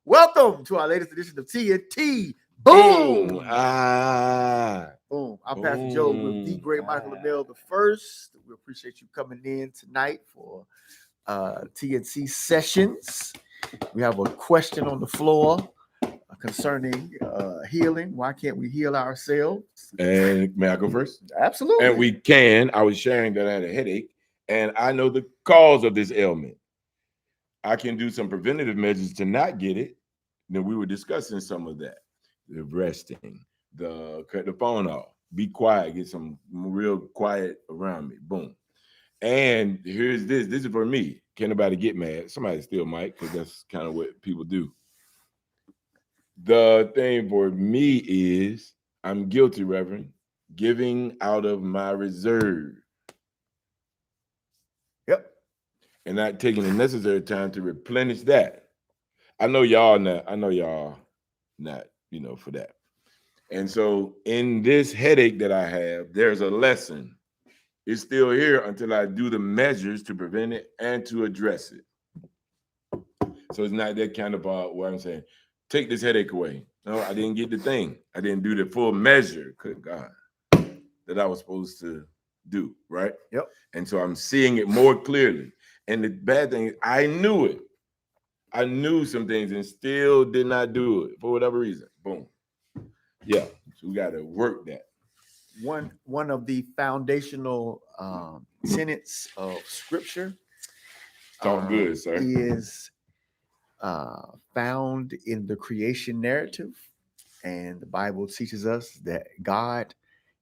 Welcome to our latest edition of TNT. Boom. Boom! Boom. I'm Pastor Joe with the great Michael LaBelle the first. We appreciate you coming in tonight for TNT Sessions. We have a question on the floor concerning healing. Why can't we heal ourselves? And may I go first? Absolutely. And we can. I was sharing that I had a headache, and I know the cause of this ailment. I can do some preventative measures to not get it. Then we were discussing some of that. The resting, cut the phone off, be quiet, get some real quiet around me. Boom. And here's this. This is for me. Can't nobody get mad. Somebody still might, because that's kind of what people do. The thing for me is I'm guilty, Reverend, giving out of my reserve. Yep. And not taking the necessary time to replenish that. I know y'all not, for that. And so in this headache that I have, there's a lesson. It's still here until I do the measures to prevent it and to address it. So it's not that kind of where I'm saying, take this headache away. No, I didn't get the thing. I didn't do the full measure, good God, that I was supposed to do, right? Yep. And so I'm seeing it more clearly. And the bad thing is I knew it. I knew some things and still did not do it for whatever reason. Boom. Yeah. So we got to work that. One of the foundational tenets of Scripture Talk good, sir. is found in the creation narrative. And the Bible teaches us that God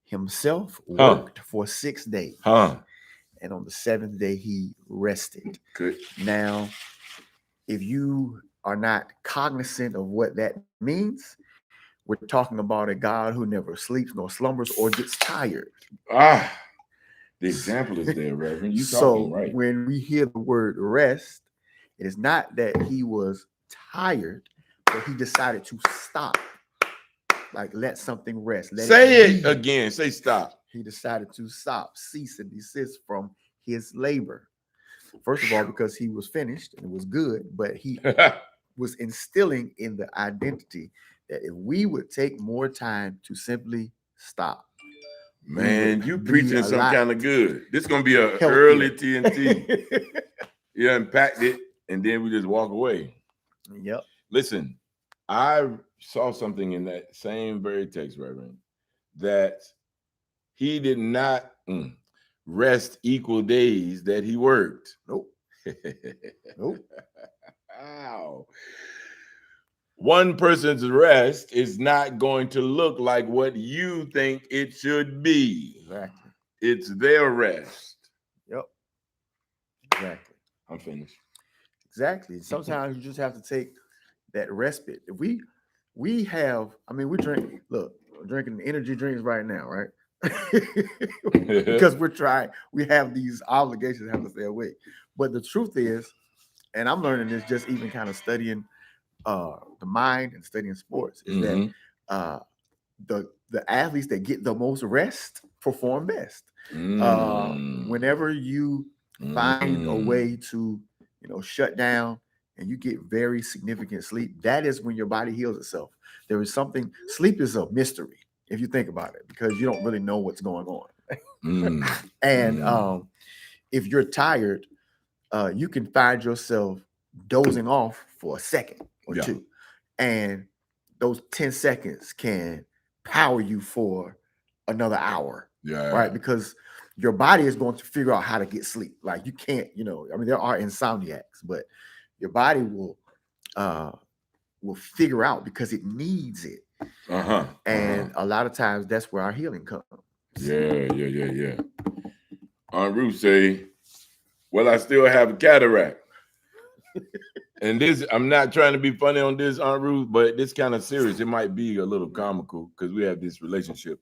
himself worked for 6 days. And on the seventh day, he rested. Good. Now, if you are not cognizant of what that means, we're talking about a God who never sleeps nor slumbers or gets tired. The example is there, Reverend. You talking right. When we hear the word rest, it is not that he was tired, but he decided to stop. Like, let something rest. Say it again. Say stop. He decided to stop, cease, and desist from his labor. First of all, because he was finished and it was good, but he was instilling in the identity that if we would take more time to simply stop. Man, you preaching some kind of good. This is going to be an early TNT. You unpacked it, and then we just walk away. Yep. Listen, I saw something in that same very text, Reverend, that he did not rest equal days that he worked. Nope. Nope. Wow. One person's rest is not going to look like what you think it should be. Exactly. It's their rest. Yep. Exactly. I'm finished. Exactly. Sometimes you just have to take that respite. If we have, we're drinking energy drinks right now, right? Because we have these obligations, have to stay awake. But the truth is, and I'm learning this just even kind of studying the mind and studying sports, is that the athletes that get the most rest perform best. Whenever you find a way to, shut down and you get very significant sleep, that is when your body heals itself. There is something, sleep is a mystery, if you think about it, because you don't really know what's going on. And if you're tired, you can find yourself dozing off for a second or two. And those 10 seconds can power you for another hour. Yeah. Right? Because your body is going to figure out how to get sleep. Like, you can't, there are insomniacs, but your body will figure out because it needs it. And a lot of times that's where our healing comes. Yeah. Aunt Ruth say, well, I still have a cataract. And this, I'm not trying to be funny on this, Aunt Ruth, but this kind of serious. It might be a little comical because we have this relationship.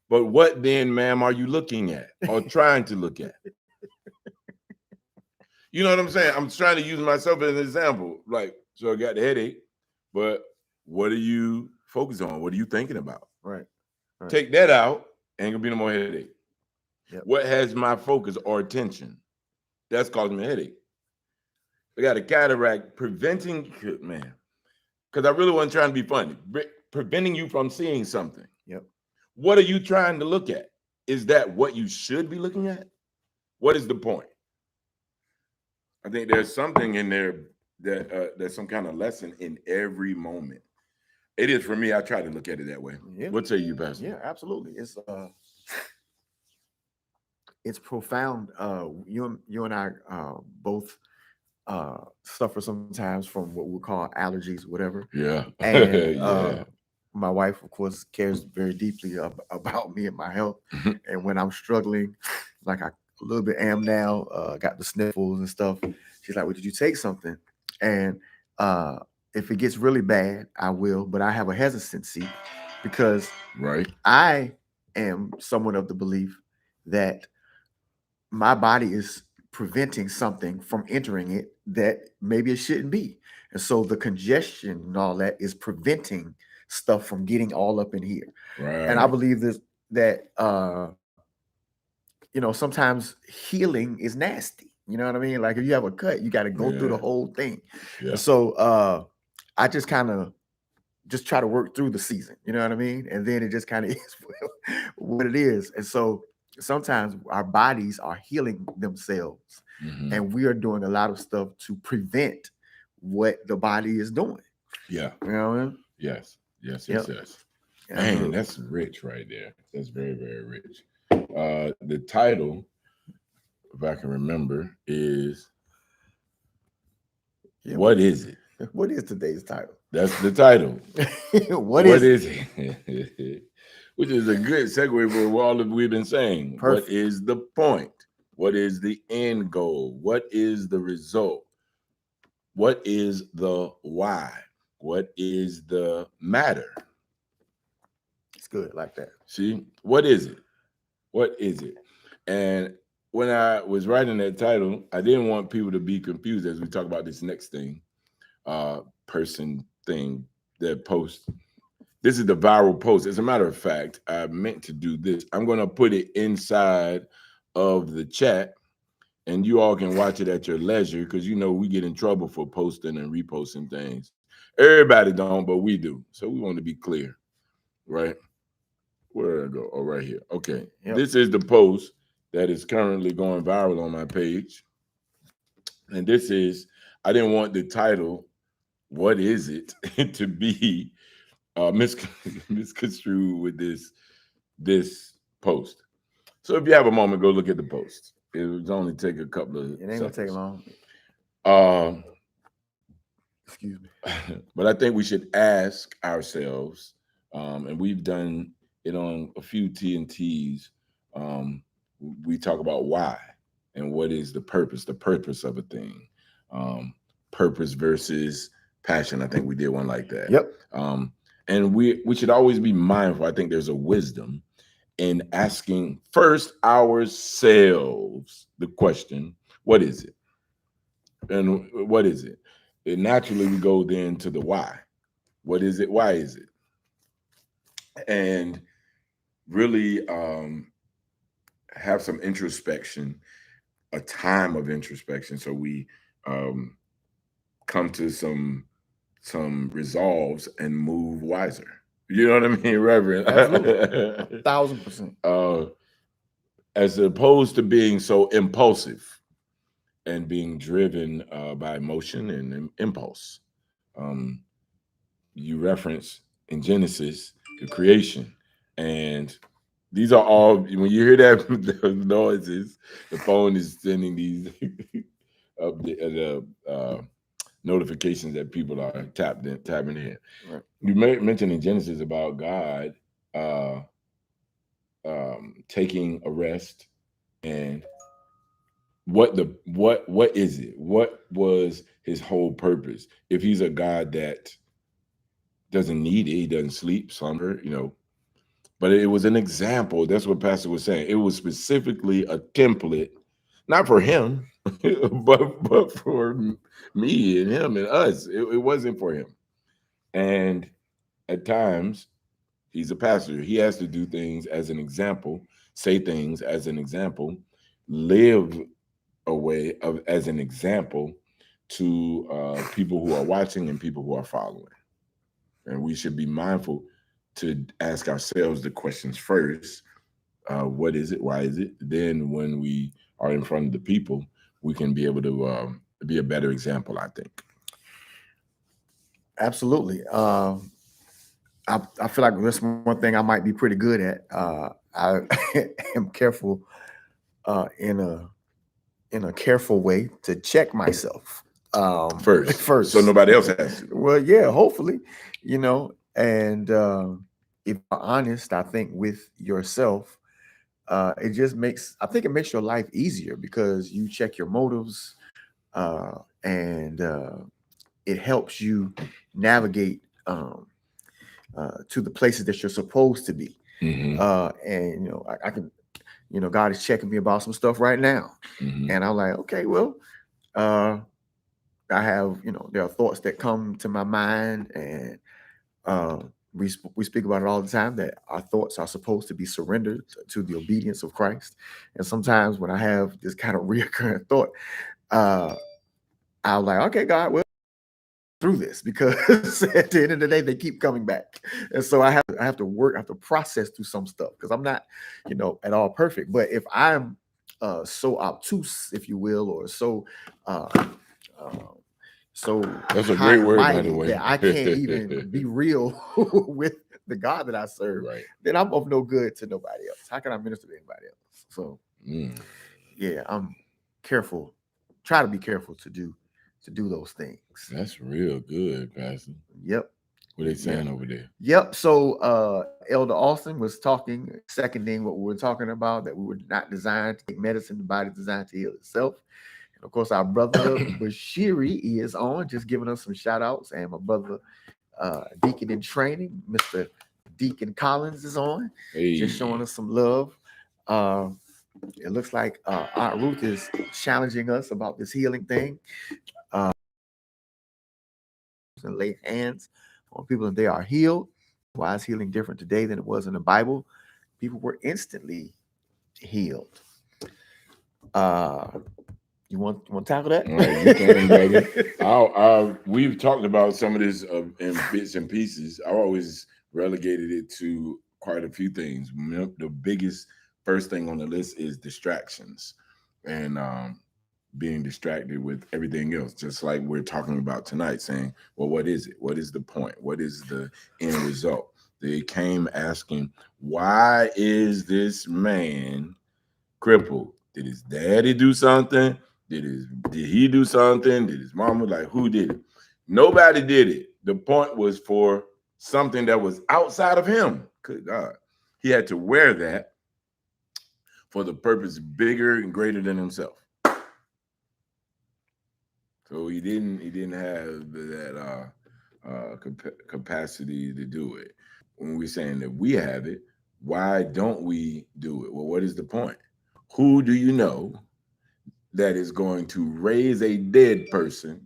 But what then, ma'am, are you looking at or trying to look at? You know what I'm saying? I'm trying to use myself as an example. Like, so I got the headache, but what are you focused on? What are you thinking about? Right. Take that out, ain't gonna be no more headache. Yep. What has my focus or attention? That's causing me a headache. I got a cataract preventing, man. because I really wasn't trying to be funny, preventing you from seeing something. Yep. What are you trying to look at? Is that what you should be looking at? What is the point? I think there's something in there that there's some kind of lesson in every moment. It is for me. I try to look at it that way. Yeah. What say you, Pastor? Yeah, absolutely. It's profound. You and I both suffer sometimes from what we call allergies, whatever. Yeah. And Yeah. my wife, of course, cares very deeply about me and my health. Mhm. And when I'm struggling, like I a little bit am now, got the sniffles and stuff. She's like, "Well, did you take something?" And if it gets really bad, I will. But I have a hesitancy because Right. I am someone of the belief that my body is preventing something from entering it that maybe it shouldn't be. And so the congestion and all that is preventing stuff from getting all up in here. And I Right. believe this that sometimes healing is nasty. You know what I mean? Like if you have a cut, you got to go through the Yeah. whole thing. Yeah. And so I just kind of just try to work through the season. You know what I mean? And then it just kind of is what it is. And so sometimes our bodies are healing themselves, Mhm. and we are doing a lot of stuff to prevent what the body is doing. Yeah. You know what I mean? Yes. Yes. Yep. Yes. Yes. Man, Absolutely. that's rich right there. That's very, very rich. The title, if I can remember, is Yeah, What is it? What is today's title? That's the title. What is it? Which is a good segue for all that we've been saying. Perfect. What is the point? What is the end goal? What is the result? What is the why? What is the matter? It's good like that. See, what is it? What is it? And when I was writing that title, I didn't want people to be confused as we talk about this next thing, person thing, that post. This is the viral post. As a matter of fact, I meant to do this. I'm going to put it inside of the chat, and you all can watch it at your leisure because we get in trouble for posting and reposting things. Everybody don't, but we do. So we want to be clear, right? Where did I go? Oh, right here. Okay. Yep. This is the post that is currently going viral on my page. And this is, I didn't want the title, What is it, to be misconstrued with this post. So if you have a moment, go look at the post. It would only take a couple of It ain't gonna take long. Um, Excuse me. but I think we should ask ourselves, and we've done it on a few TNTs. We talk about why and what is the purpose of a thing. Purpose versus passion. I think we did one like that. Yep. And we should always be mindful. I think there's a wisdom in asking first ourselves the question, what is it? And what is it? And naturally we go then to the why. What is it? Why is it? And really have some introspection, a time of introspection, so we come to some resolves and move wiser. You know what I mean, Reverend? Absolutely. 1,000%. As opposed to being so impulsive and being driven by emotion and impulse. You reference in Genesis the creation, and these are all, when you hear that the noises, the phone is sending these notifications that people are tapping in. Right. You mentioned in Genesis about God taking a rest, and what is it? What was his whole purpose? If he's a God that doesn't need it, he doesn't sleep, slumber, but it was an example. That's what Pastor was saying. It was specifically a template, not for him, but for me and him and us. It wasn't for him. And at times, he's a pastor. He has to do things as an example, say things as an example, live a way of as an example to people who are watching and people who are following. And we should be mindful to ask ourselves the questions first. What is it? Why is it? Then when we are in front of the people, we can be able to be a better example, I think. Absolutely. I feel like that's one thing I might be pretty good at. I am careful in a careful way to check myself First. first. So nobody else has to. Well, yeah, hopefully, and if you're honest, I think with yourself, it just makes, I think it makes your life easier because you check your motives, and it helps you navigate to the places that you're supposed to be. Mm-hmm. And I can, God is checking me about some stuff right now, Mm-hmm. and I'm like, okay, well, I have, there are thoughts that come to my mind, and we speak about it all the time, that our thoughts are supposed to be surrendered to the obedience of Christ. And sometimes when I have this kind of reoccurring thought, I'm like, okay, God, well, through this, because at the end of the day, they keep coming back, and so I have to work, I have to process through some stuff because I'm not, at all perfect. But if I'm so obtuse, if you will, or so uh, uh, so that's a great word, by the high-minded way, that I can't even be real with the God that I serve, right? then I'm of no good to nobody else. How can I minister to anybody else? So yeah, I'm careful, try to be careful to do those things. That's real good, Pastor. Yep. What are they saying over there? Yep. So Elder Austin was talking, seconding what we were talking about, that we were not designed to take medicine, the body is designed to heal itself. And of course, our brother Bashiri is on, just giving us some shout outs. And my brother Deacon in Training, Mr. Deacon Collins, is on, just showing us some love. It looks like Aunt Ruth is challenging us about this healing thing. And lay hands on people and they are healed. Why is healing different today than it was in the Bible? People were instantly healed. You want to tackle that? All right, you can, brother. We've talked about some of this in bits and pieces. I always relegated it to quite a few things. The biggest first thing on the list is distractions, and being distracted with everything else, just like we're talking about tonight, saying, well, what is it? What is the point? What is the end result? They came asking, why is this man crippled? Did his daddy do something? Did he do something? Did his mama? Like, who did it? Nobody did it. The point was for something that was outside of him. Good God. He had to wear that for the purpose bigger and greater than himself. So he didn't have that capacity to do it. When we're saying that we have it, why don't we do it? Well, what is the point? Who do you know that is going to raise a dead person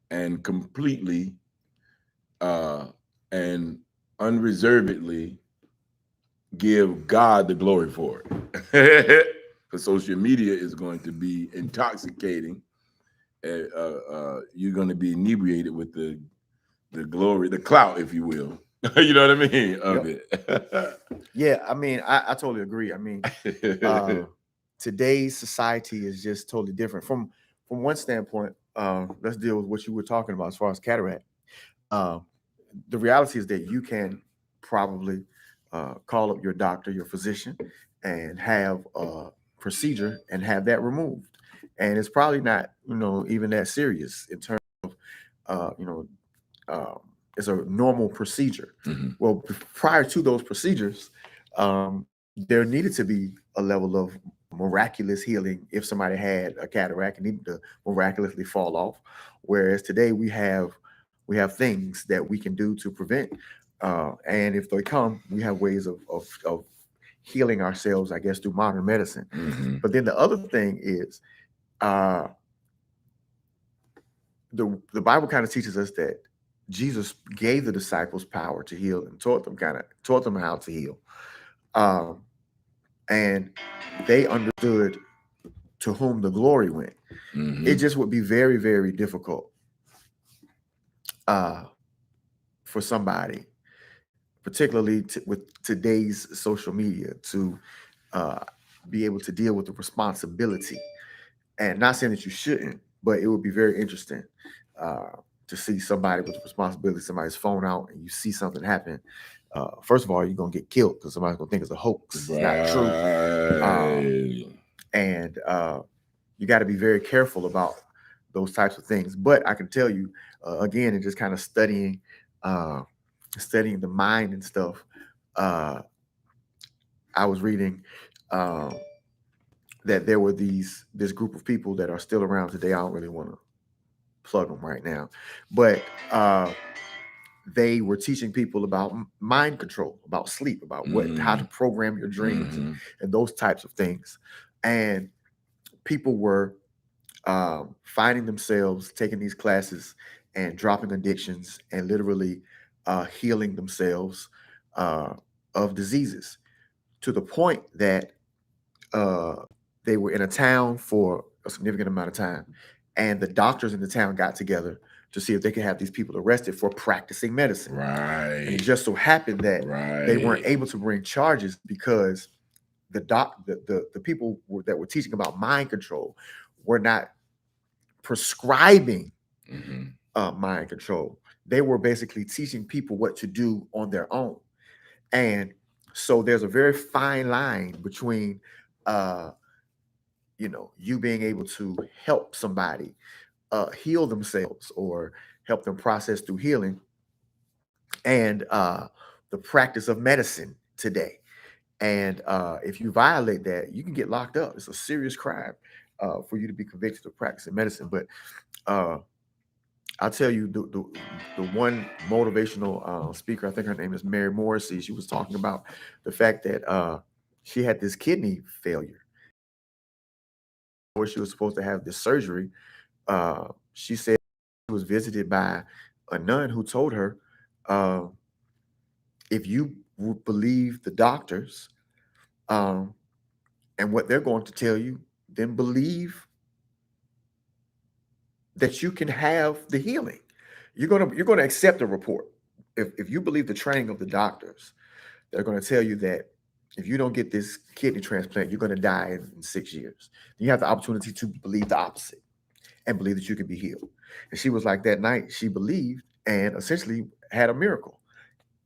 and completely and unreservedly give God the glory for it? Because social media is going to be intoxicating. You're going to be inebriated with the glory, the clout, if you will. You know what I mean? Of it. Yeah, I mean, I totally agree. I mean, today's society is just totally different. From one standpoint, let's deal with what you were talking about as far as cataract. The reality is that you can probably call up your doctor, your physician, and have a procedure and have that removed. And it's probably not, even that serious in terms of, it's a normal procedure. Mm-hmm. Well, prior to those procedures, there needed to be a level of miraculous healing if somebody had a cataract and needed to miraculously fall off. Whereas today we have things that we can do to prevent, and if they come, we have ways of healing ourselves, I guess, through modern medicine. Mm-hmm. But then the other thing is, the Bible kind of teaches us that Jesus gave the disciples power to heal and taught them how to heal, and they understood to whom the glory went. Mm-hmm. It just would be very, very difficult for somebody, particularly with today's social media, to uh, be able to deal with the responsibility. And not saying that you shouldn't, but it would be very interesting uh, to see somebody with responsibility, somebody's phone out, and you see something happen. First of all, you're gonna get killed because somebody's gonna think it's a hoax, it's not true, and you got to be very careful about those types of things. But I can tell you, again, and just kind of studying the mind and stuff. Uh, I was reading uh, that there were this group of people that are still around today. I don't really want to plug them right now, but they were teaching people about mind control, about sleep, about how to program your dreams, and those types of things. And people were finding themselves taking these classes and dropping addictions and literally healing themselves of diseases, to the point that uh, they were in a town for a significant amount of time, and the doctors in the town got together to see if they could have these people arrested for practicing medicine. And it just so happened that they weren't able to bring charges because the people that were teaching about mind control were not prescribing mind control. They were basically teaching people what to do on their own. And so there's a very fine line between you being able to help somebody heal themselves or help them process through healing, and the practice of medicine today. And if you violate that, you can get locked up. It's a serious crime for you to be convicted of practicing medicine. But uh, I'll tell you, the one motivational speaker, I think her name is Mary Morrissey. She was talking about the fact that she had this kidney failure, where she was supposed to have this surgery. She said she was visited by a nun who told her, uh, if you would believe the doctors um, and what they're going to tell you, then believe that you can have the healing. You're gonna accept a report. If you believe the training of the doctors, they're going to tell you that if you don't get this kidney transplant, you're going to die in 6 years. You have the opportunity to believe the opposite and believe that you can be healed. And she was like, that night she believed and essentially had a miracle,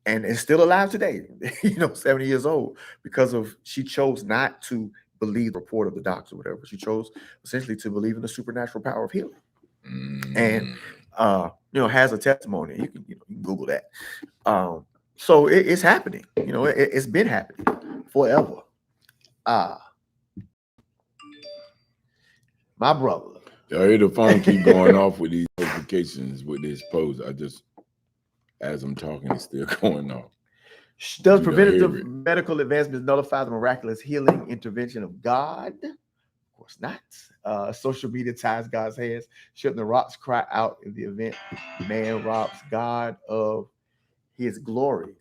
and is still alive today. 70 years old, because of she chose not to believe the report of the doctor or whatever. She chose essentially to believe in the supernatural power of healing, and has a testimony. You can Google that. So it's happening. It's been happening forever. My brother. I hear the phone keep going off with these notifications with this post. I just, as I'm talking, it's still going off. Does preventative medical advancements nullify the miraculous healing intervention of God? Of course not. Social media ties God's hands. Shouldn't the rocks cry out in the event man robs God of his glory?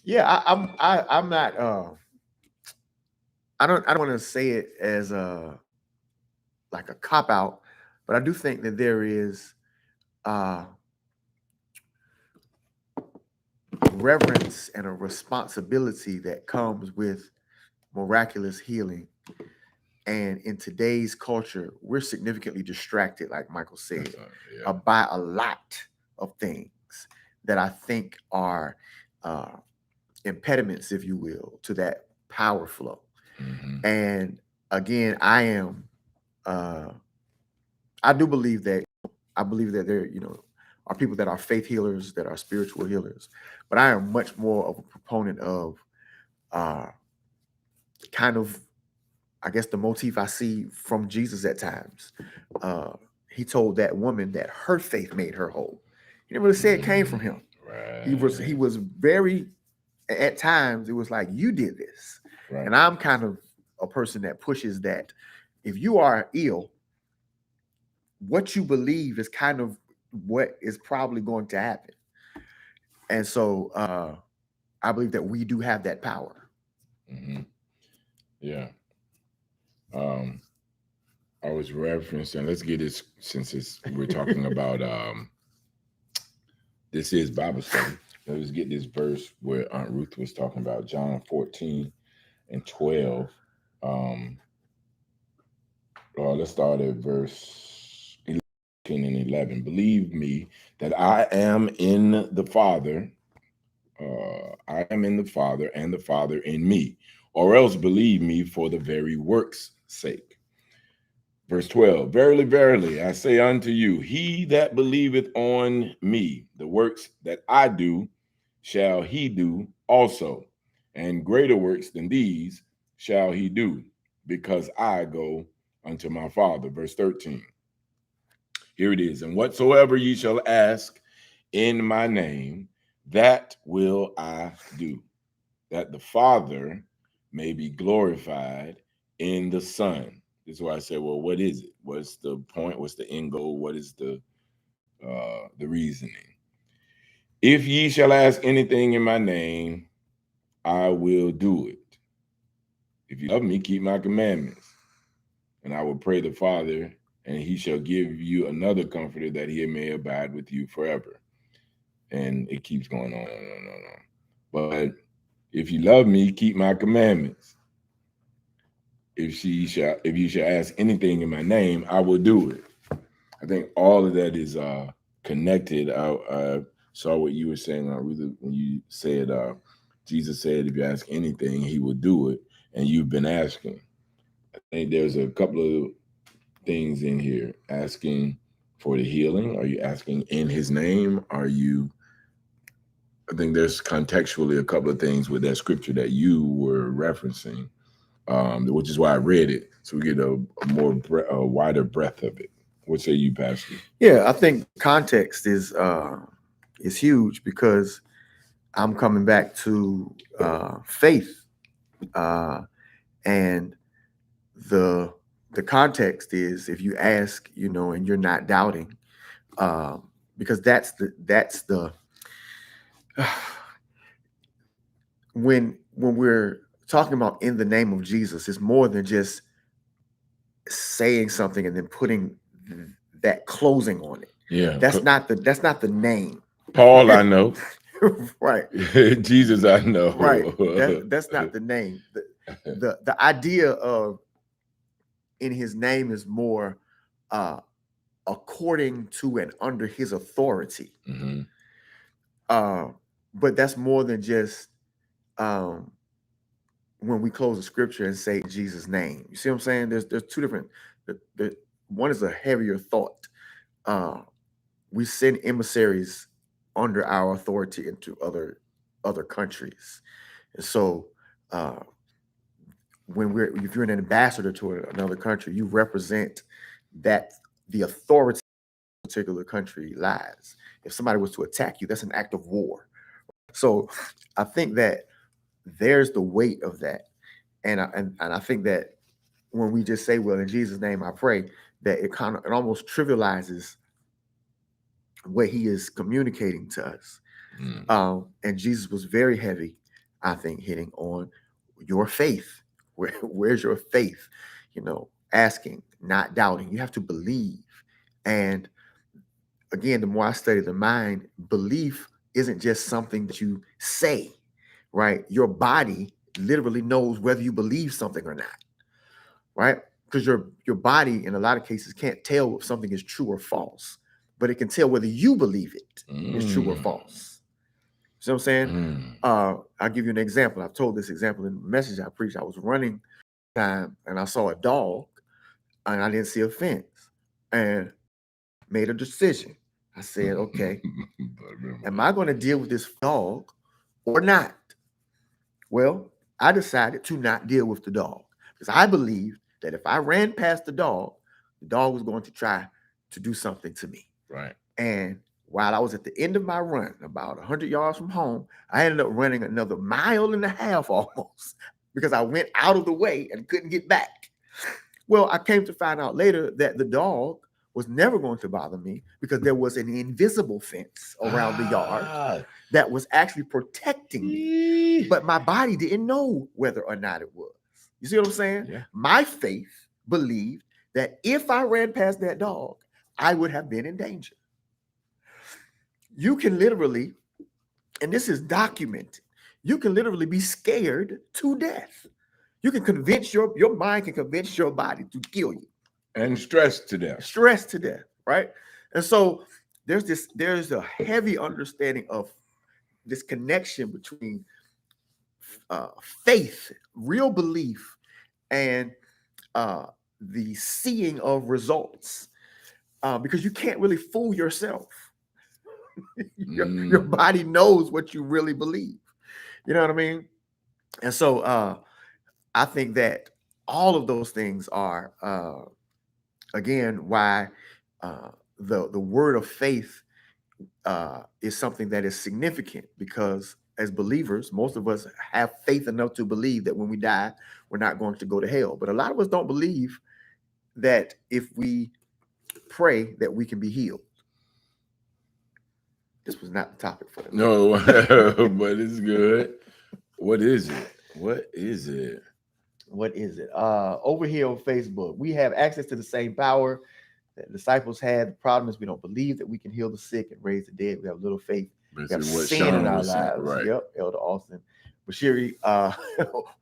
Yeah, I'm not. I don't want to say it as like a cop out, but I do think that there is reverence and a responsibility that comes with miraculous healing. And in today's culture, we're significantly distracted, like Michael said, by a lot of things that I think are impediments, if you will, to that power flow. And again, I do believe that there, are people that are faith healers, that are spiritual healers, but I am much more of a proponent of kind of, I guess, the motif I see from Jesus at times. He told that woman that her faith made her whole. He didn't really say it came from him. Right. He was very, at times it was like, you did this. Right. And I'm kind of a person that pushes that if you are ill, what you believe is kind of what is probably going to happen. And so I believe that we do have that power. Yeah. I was referencing, let's get this, since we're talking about This is Bible study. Let's get this verse where Aunt Ruth was talking about John 14 and 12. Let's start at verse 11 and 11. Believe me that I am in the Father. I am in the Father, and the Father in me. Or else believe me for the very work's sake. Verse 12, verily, verily, I say unto you, he that believeth on me, the works that I do, shall he do also. And greater works than these shall he do, because I go unto my Father. Verse 13, here it is. And whatsoever ye shall ask in my name, that will I do, that the Father may be glorified in the Son. This is why I said, well, what is it? What's the point? What's the end goal? What is the reasoning? If ye shall ask anything in my name, I will do it. If you love me, keep my commandments. And I will pray the Father, and he shall give you another comforter, that he may abide with you forever. And it keeps going on and on and on. But if you love me, keep my commandments. If you shall ask anything in my name, I will do it. I think all of that is connected. I saw what you were saying when you said Jesus said, if you ask anything, he will do it. And you've been asking. I think there's a couple of things in here. Asking for the healing. Are you asking in his name? I think there's contextually a couple of things with that scripture that you were referencing, which is why I read it, so we get a wider breadth of it. What say you, Pastor? Yeah, I think context is huge, because I'm coming back to faith, and the context is, if you ask, and you're not doubting, because that's the when we're talking about in the name of Jesus, it's more than just saying something and then putting that closing on it. Yeah, that's not the name. Paul, I know. Right. Jesus, I know. Right. That's not the name. The idea of in his name is more according to and under his authority. Mm-hmm. But that's more than just when we close the scripture and say Jesus' name. You see what I'm saying? There's two different. One is a heavier thought. We send emissaries under our authority into other countries, and so if you're an ambassador to another country, you represent that the authority of a particular country lies. If somebody was to attack you, that's an act of war. So I think that there's the weight of that, and I think that when we just say, well, in Jesus' name I pray, that it almost trivializes what he is communicating to us. And Jesus was very heavy, I think, hitting on your faith. Where's your faith? Asking, not doubting. You have to believe. And again, the more I study the mind, belief isn't just something that you say, right? Your body literally knows whether you believe something or not, right? Because your body, in a lot of cases, can't tell if something is true or false, but it can tell whether you believe it is true or false. See what I'm saying? I'll give you an example. I've told this example in the message I preached. I was running time and I saw a dog and I didn't see a fence and made a decision. I said, okay, am I going to deal with this dog or not? Well, I decided to not deal with the dog because I believed that if I ran past the dog was going to try to do something to me. Right. And while I was at the end of my run, about 100 yards from home, I ended up running another 1.5 miles almost because I went out of the way and couldn't get back. Well, I came to find out later that the dog was never going to bother me because there was an invisible fence around the yard that was actually protecting me. But my body didn't know whether or not it was. You see what I'm saying? Yeah. My faith believed that if I ran past that dog, I would have been in danger. you can literally, and this is documented, you can literally be scared to death. You can convince your mind can convince your body to kill you. And stressed to death. Stressed to death, right? And so there's a heavy understanding of this connection between faith, real belief, and the seeing of results, because you can't really fool yourself. Your body knows what you really believe. You know what I mean? And so I think that all of those things are again why the word of faith is something that is significant, because as believers, most of us have faith enough to believe that when we die, we're not going to go to hell. But a lot of us don't believe that if we pray that we can be healed. This was not the topic for them. No, but it's good. What is it? What is it? What is it? Over here on Facebook, we have access to the same power that disciples had. The problem is we don't believe that we can heal the sick and raise the dead. We have little faith. We have sin in our lives. Right. Yep, Elder Austin. Bashiri,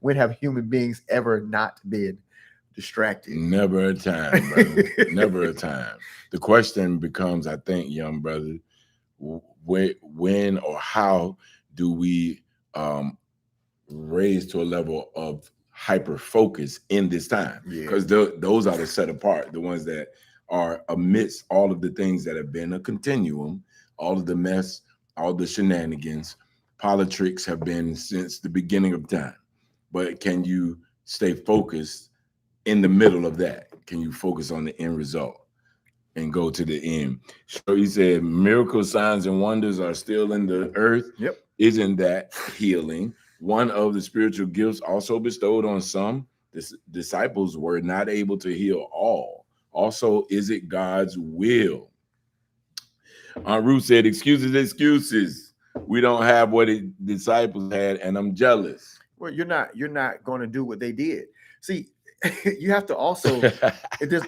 when have human beings ever not been distracted? Never a time, brother. Never a time. The question becomes, I think, young brother, when or how do we raise to a level of hyper focus in this time? Because those are the set apart, the ones that are amidst all of the things that have been a continuum, all of the mess, all the shenanigans. Politics have been since the beginning of time. But can you stay focused in the middle of that? Can you focus on the end result and go to the end? So he said, miracles, signs, and wonders are still in the earth. Yep. Isn't that healing? One of the spiritual gifts also bestowed on some disciples were not able to heal all. Also, is it God's will? Aunt Ruth said, excuses. We don't have what the disciples had, and I'm jealous. Well, you're not going to do what they did. See, you have to also,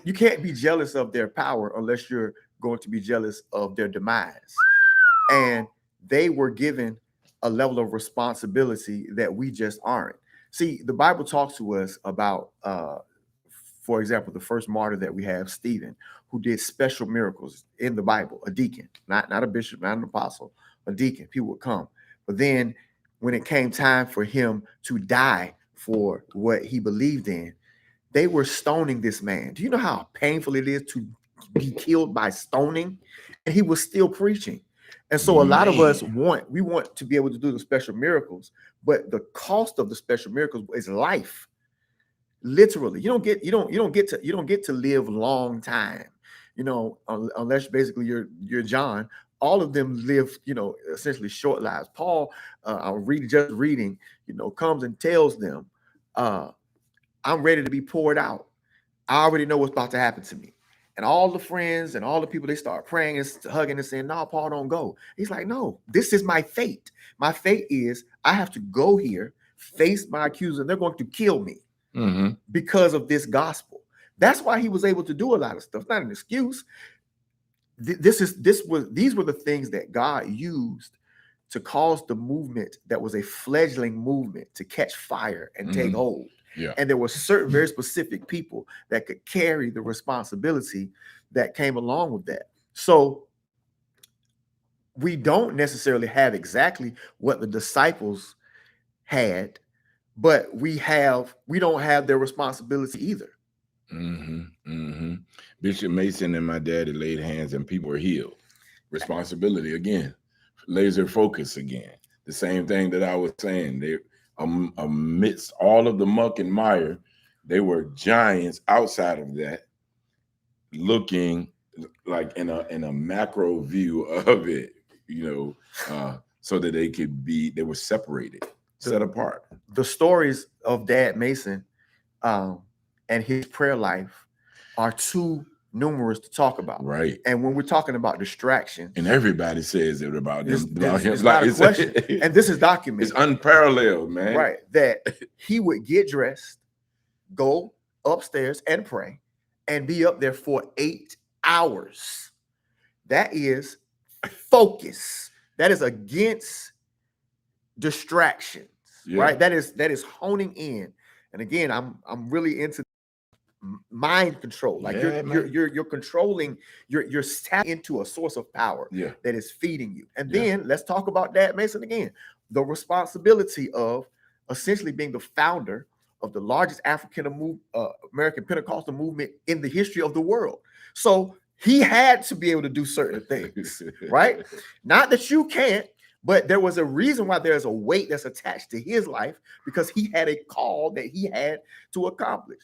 you can't be jealous of their power unless you're going to be jealous of their demise. And they were given a level of responsibility that we just aren't. See, the Bible talks to us about, for example, the first martyr that we have, Stephen, who did special miracles in the Bible, a deacon, not a bishop, not an apostle, a deacon. People would come. But then when it came time for him to die for what he believed in, they were stoning this man. Do you know how painful it is to be killed by stoning? And he was still preaching. And so a lot of us want to be able to do the special miracles, but the cost of the special miracles is life. Literally, you don't get to live long time, unless basically you're John. All of them live, essentially short lives. Paul, I'm reading, comes and tells them, I'm ready to be poured out. I already know what's about to happen to me. And all the friends and all the people, they start praying and hugging and saying, no, Paul, don't go. He's like, no, this is my fate. My fate is I have to go here, face my accusers, and they're going to kill me because of this gospel. That's why he was able to do a lot of stuff. It's not an excuse. These were the things that God used to cause the movement that was a fledgling movement to catch fire and take hold. Yeah. And there were certain very specific people that could carry the responsibility that came along with that. So we don't necessarily have exactly what the disciples had, but we don't have their responsibility either. Bishop Mason and my daddy laid hands and people were healed. Responsibility again, laser focus again. The same thing that I was saying. They amidst all of the muck and mire, they were giants outside of that, looking like in a macro view of it, so that they were separated, set apart. The stories of Dad Mason and his prayer life are too numerous to talk about. Right. And when we're talking about distractions, and everybody says it about them. It's not a question. And this is documented. It's unparalleled, man. Right. That he would get dressed, go upstairs and pray, and be up there for 8 hours. That is focus. That is against distractions, right? That is honing in. And again, I'm really into mind control. Like you're controlling, you're tapping into a source of power that is feeding you. And then let's talk about that, Mason, again. The responsibility of essentially being the founder of the largest African American Pentecostal movement in the history of the world. So he had to be able to do certain things, right? Not that you can't, but there was a reason why there's a weight that's attached to his life, because he had a call that he had to accomplish.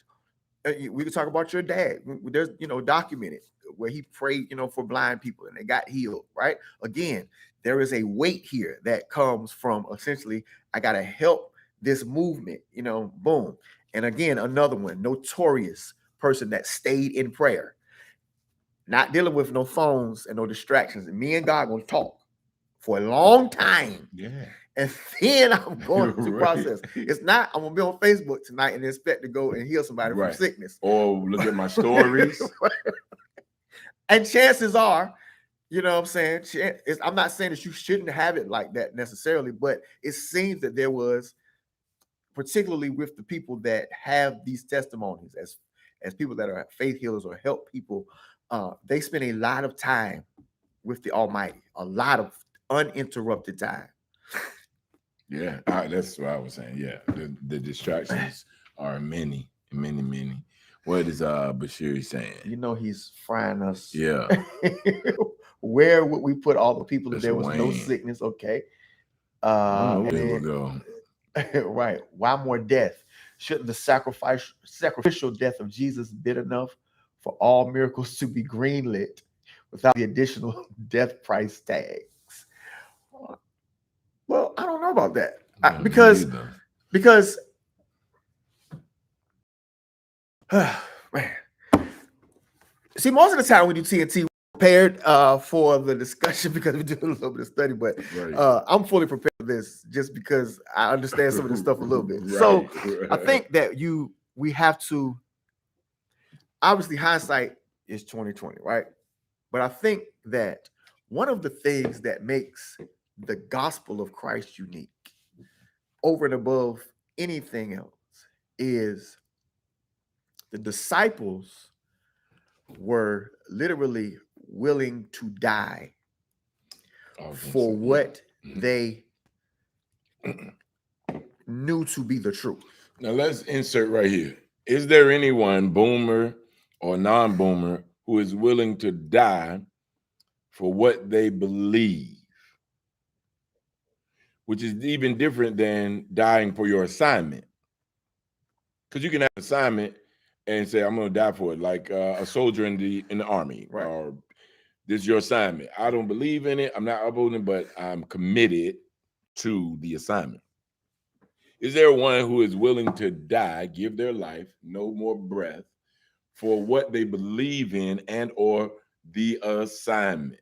We could talk about your dad. There's, documented where he prayed, for blind people and they got healed, right? Again, there is a weight here that comes from essentially, I got to help this movement, boom. And again, another one, notorious person that stayed in prayer, not dealing with no phones and no distractions. And me and God gonna talk for a long time. Yeah. And then I'm going through process. It's not, I'm gonna be on Facebook tonight and expect to go and heal somebody from sickness. Or look at my stories. And chances are, you know what I'm saying? I'm not saying that you shouldn't have it like that necessarily, but it seems that there was, particularly with the people that have these testimonies as people that are faith healers or help people, they spend a lot of time with the Almighty, a lot of uninterrupted time. Yeah, that's what I was saying. Yeah, the distractions are many. What is Bashir saying? He's frying us. Yeah. Where would we put all the people if there was no sickness? Okay. And then, go. Right. Why more death? Shouldn't the sacrificial death of Jesus been enough for all miracles to be greenlit without the additional death price tags? Well, I don't know about that. Because man, see, most of the time when you TNT, prepared for the discussion because we do a little bit of study, but I'm fully prepared for this just because I understand some of this stuff a little bit. I think that we have to, obviously hindsight is 2020, right? But I think that one of the things that makes the gospel of Christ unique over and above anything else is the disciples were literally willing to die for what they knew to be the truth. Now let's insert right here. Is there anyone, boomer or non-boomer, who is willing to die for what they believe? Which is even different than dying for your assignment. Because you can have an assignment and say, I'm going to die for it, like a soldier in the army, or this is your assignment. I don't believe in it. I'm not upholding it, but I'm committed to the assignment. Is there one who is willing to die, give their life, no more breath, for what they believe in and or the assignment?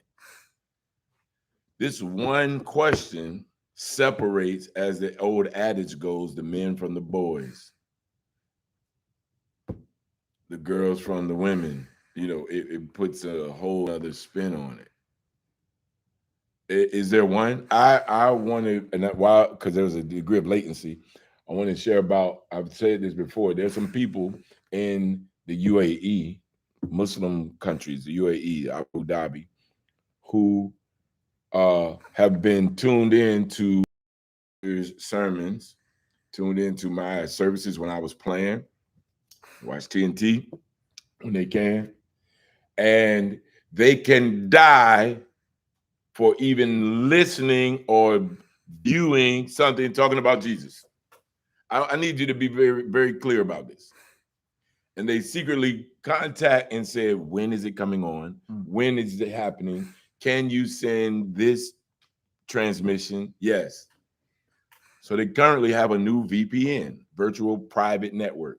This one question separates, as the old adage goes, the men from the boys, the girls from the women. It puts a whole other spin on it. Is there one? I wanted, and while, because there's a degree of latency, I want to share about, I've said this before, there's some people in the UAE, Muslim countries, the UAE, Abu Dhabi, who have been tuned in to sermons, tuned into my services when I was playing, watch TNT when they can, and they can die for even listening or viewing something talking about Jesus. I need you to be very, very clear about this. And they secretly contact and say, when is it coming on? When is it happening? Can you send this transmission? Yes. So they currently have a new VPN, virtual private network,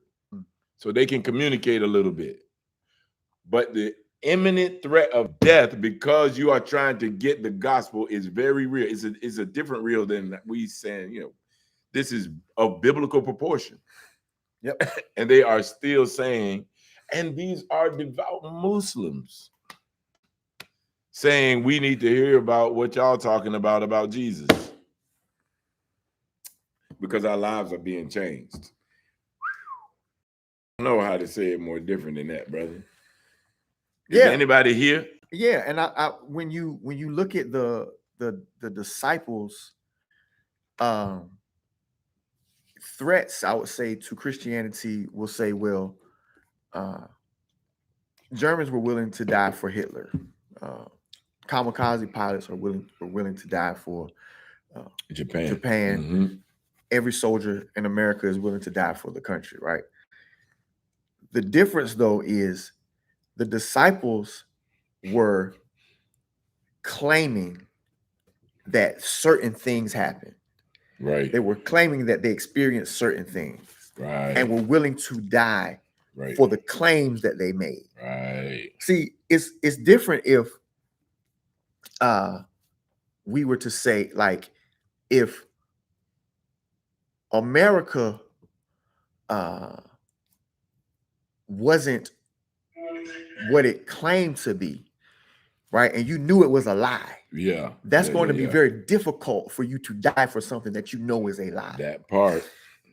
so they can communicate a little bit. But the imminent threat of death because you are trying to get the gospel is very real. It's a different real than we saying, this is of biblical proportion. Yep. And they are still saying, and these are devout Muslims. saying we need to hear about what y'all talking about Jesus, because our lives are being changed. I don't know how to say it more different than that, brother. Is there anybody here? Yeah, and I when you look at the disciples, threats, I would say, to Christianity, will say, well, Germans were willing to die for Hitler. Kamikaze pilots were willing to die for Japan. Mm-hmm. Every soldier in America is willing to die for the country, right? The difference, though, is the disciples were claiming that certain things happened. Right. They were claiming that they experienced certain things. Right. And were willing to die for the claims that they made. Right. See, it's different if we were to say, like, if America wasn't what it claimed to be, right? And you knew it was a lie. Yeah. That's going to be very difficult for you to die for something that you know is a lie. That part.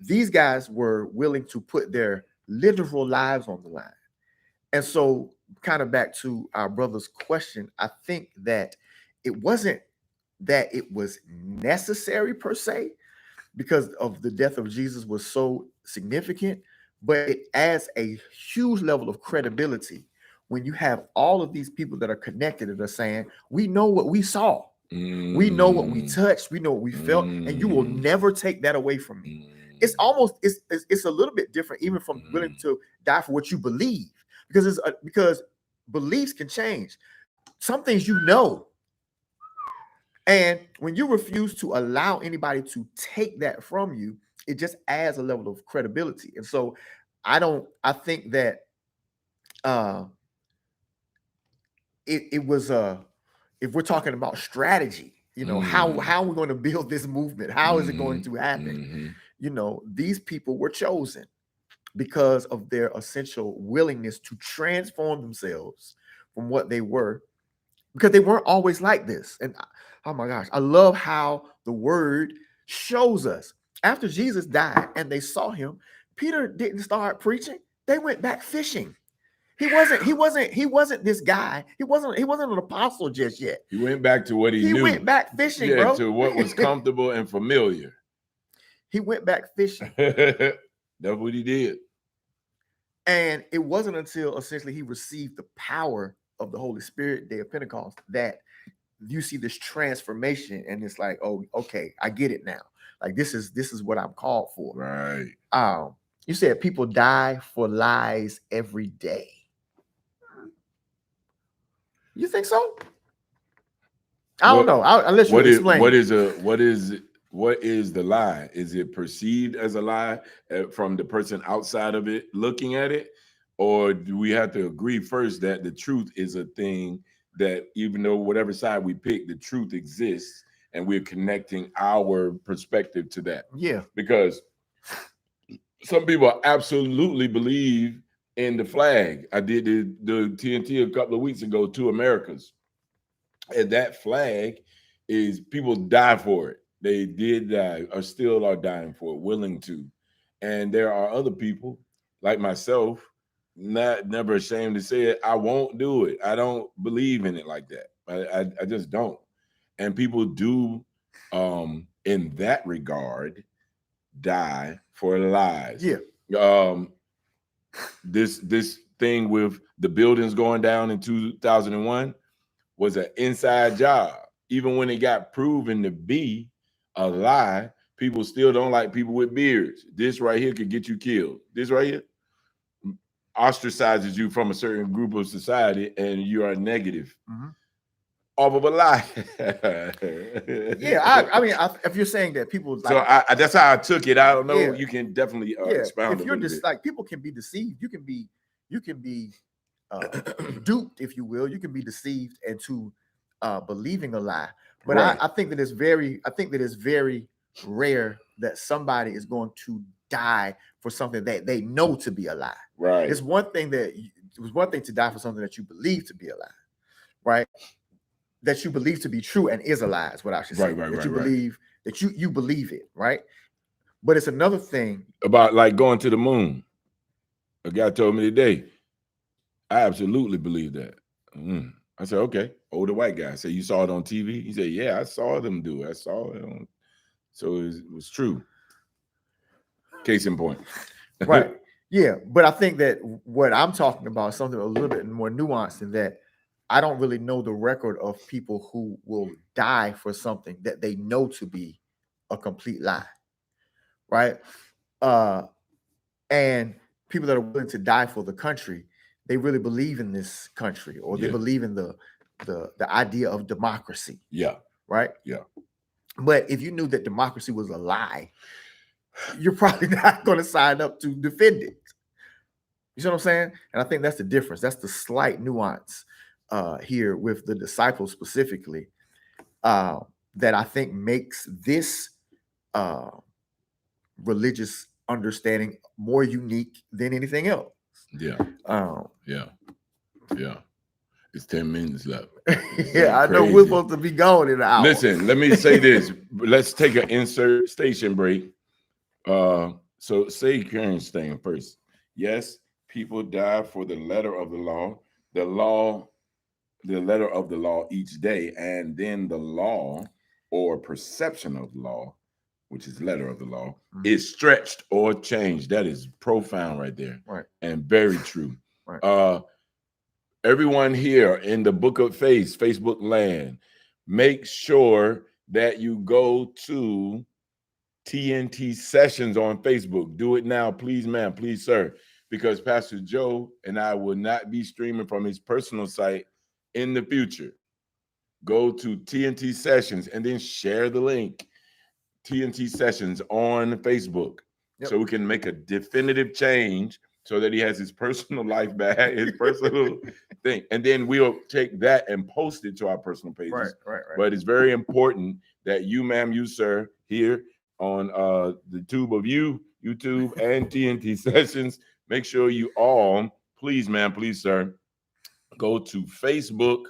These guys were willing to put their literal lives on the line. And so, kind of back to our brother's question, I think that it wasn't that it was necessary per se, because of the death of Jesus was so significant, but it adds a huge level of credibility when you have all of these people that are connected and are saying, we know what we saw. We know what we touched. We know what we felt. And you will never take that away from me. It's almost, it's a little bit different, even from willing to die for what you believe, because beliefs can change. Some things you know. And when you refuse to allow anybody to take that from you, it just adds a level of credibility. And so I think that it was if we're talking about strategy, how are we going to build this movement? How is it going to happen? These people were chosen because of their essential willingness to transform themselves from what they were, because they weren't always like this. And oh my gosh, I love how the word shows us. After Jesus died and they saw him, Peter didn't start preaching. They went back fishing. He wasn't this guy. He wasn't an apostle just yet. He went back to what he knew. He went back fishing, bro. To what was comfortable and familiar. He went back fishing. That's what he did. And it wasn't until essentially he received the power of the Holy Spirit, day of Pentecost, that you see this transformation, and it's like, oh, okay, I get it now. Like this is what I'm called for. Right. You said people die for lies every day. You think so? I don't know. I'll let you explain. What is the lie? Is it perceived as a lie from the person outside of it looking at it? Or do we have to agree first that the truth is a thing that, even though whatever side we pick, the truth exists, and we're connecting our perspective to that? Yeah. Because some people absolutely believe in the flag. I did the TNT a couple of weeks ago, 2 Americas. And that flag is, people die for it. They did die, or still are dying for it, willing to. And there are other people like myself, never ashamed to say it, I won't do it. I don't believe in it like that. I just don't. And people do, in that regard, die for lies. Yeah. This thing with the buildings going down in 2001 was an inside job. Even when it got proven to be a lie, people still don't like people with beards. This right here could get you killed. This right here ostracizes you from a certain group of society, and you are negative off of a lie. Yeah, I mean, if you're saying that people, like, so that's how I took it. I don't know. Yeah. You can definitely expound. If you're just like, people can be deceived. You can be duped, if you will. You can be deceived into believing a lie. But right. I think that it's very rare that somebody is going to die for something that they know to be a lie. Right. It was one thing to die for something that you believe to be a lie. Right. that you believe to be true and is a lie, is what I should say. That you believe that you believe it, right? But it's another thing about like going to the moon. A guy told me today, I absolutely believe that. I said, okay. Older white guy. I said, you saw it on TV? He said, yeah, I saw them do it. I saw it on. So it was true. Case in point. Right. Yeah. But I think that what I'm talking about is something a little bit more nuanced in that I don't really know the record of people who will die for something that they know to be a complete lie. Right. And people that are willing to die for the country, they really believe in this country, or they believe in the idea of democracy. Yeah. Right. Yeah. But if you knew that democracy was a lie, you're probably not going to sign up to defend it. You see what I'm saying? And I think that's the difference. That's the slight nuance here with the disciples specifically that I think makes this religious understanding more unique than anything else. Yeah. Yeah. It's 10 minutes left. Yeah, I know we're supposed to be going in an hour. Listen, let me say this. Let's take an insert station break. So say Karen's thing first. Yes, people die for the letter of the law, the letter of the law each day, and then the law or perception of law, which is letter of the law, is stretched or changed. That is profound right there. Right. And very true. Right. Everyone here in the Book of Faith, Facebook land, make sure that you go to TNT Sessions on Facebook. Do it now, please, ma'am, please, sir, because Pastor Joe and I will not be streaming from his personal site in the future. Go to TNT Sessions and then share the link, TNT Sessions on Facebook, so we can make a definitive change so that he has his personal life back, his personal thing. And then we'll take that and post it to our personal pages. Right. But it's very important that you, ma'am, you, sir, here on the tube of YouTube and TNT Sessions, make sure you all, please, ma'am, please, sir, go to Facebook,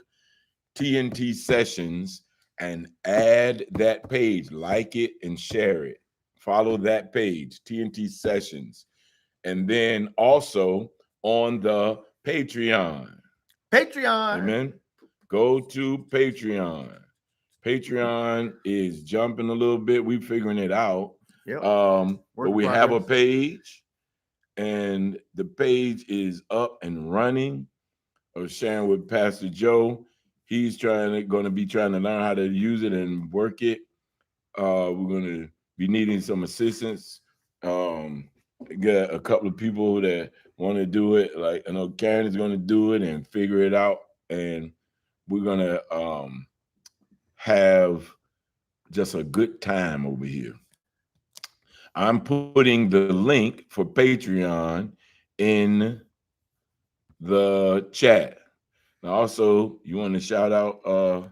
TNT Sessions, and add that page, like it and share it. Follow that page, TNT Sessions. And then also on the Patreon. Amen. Go to Patreon. Patreon is jumping a little bit. We're figuring it out. But we have a page, and the page is up and running. I was sharing with Pastor Joe. He's going to be trying to learn how to use it and work it. We're going to be needing some assistance. Got a couple of people that want to do it. Like I know Karen is going to do it and figure it out, and we're going to have just a good time over here. I'm putting the link for Patreon in the chat. Now, also, you want to shout out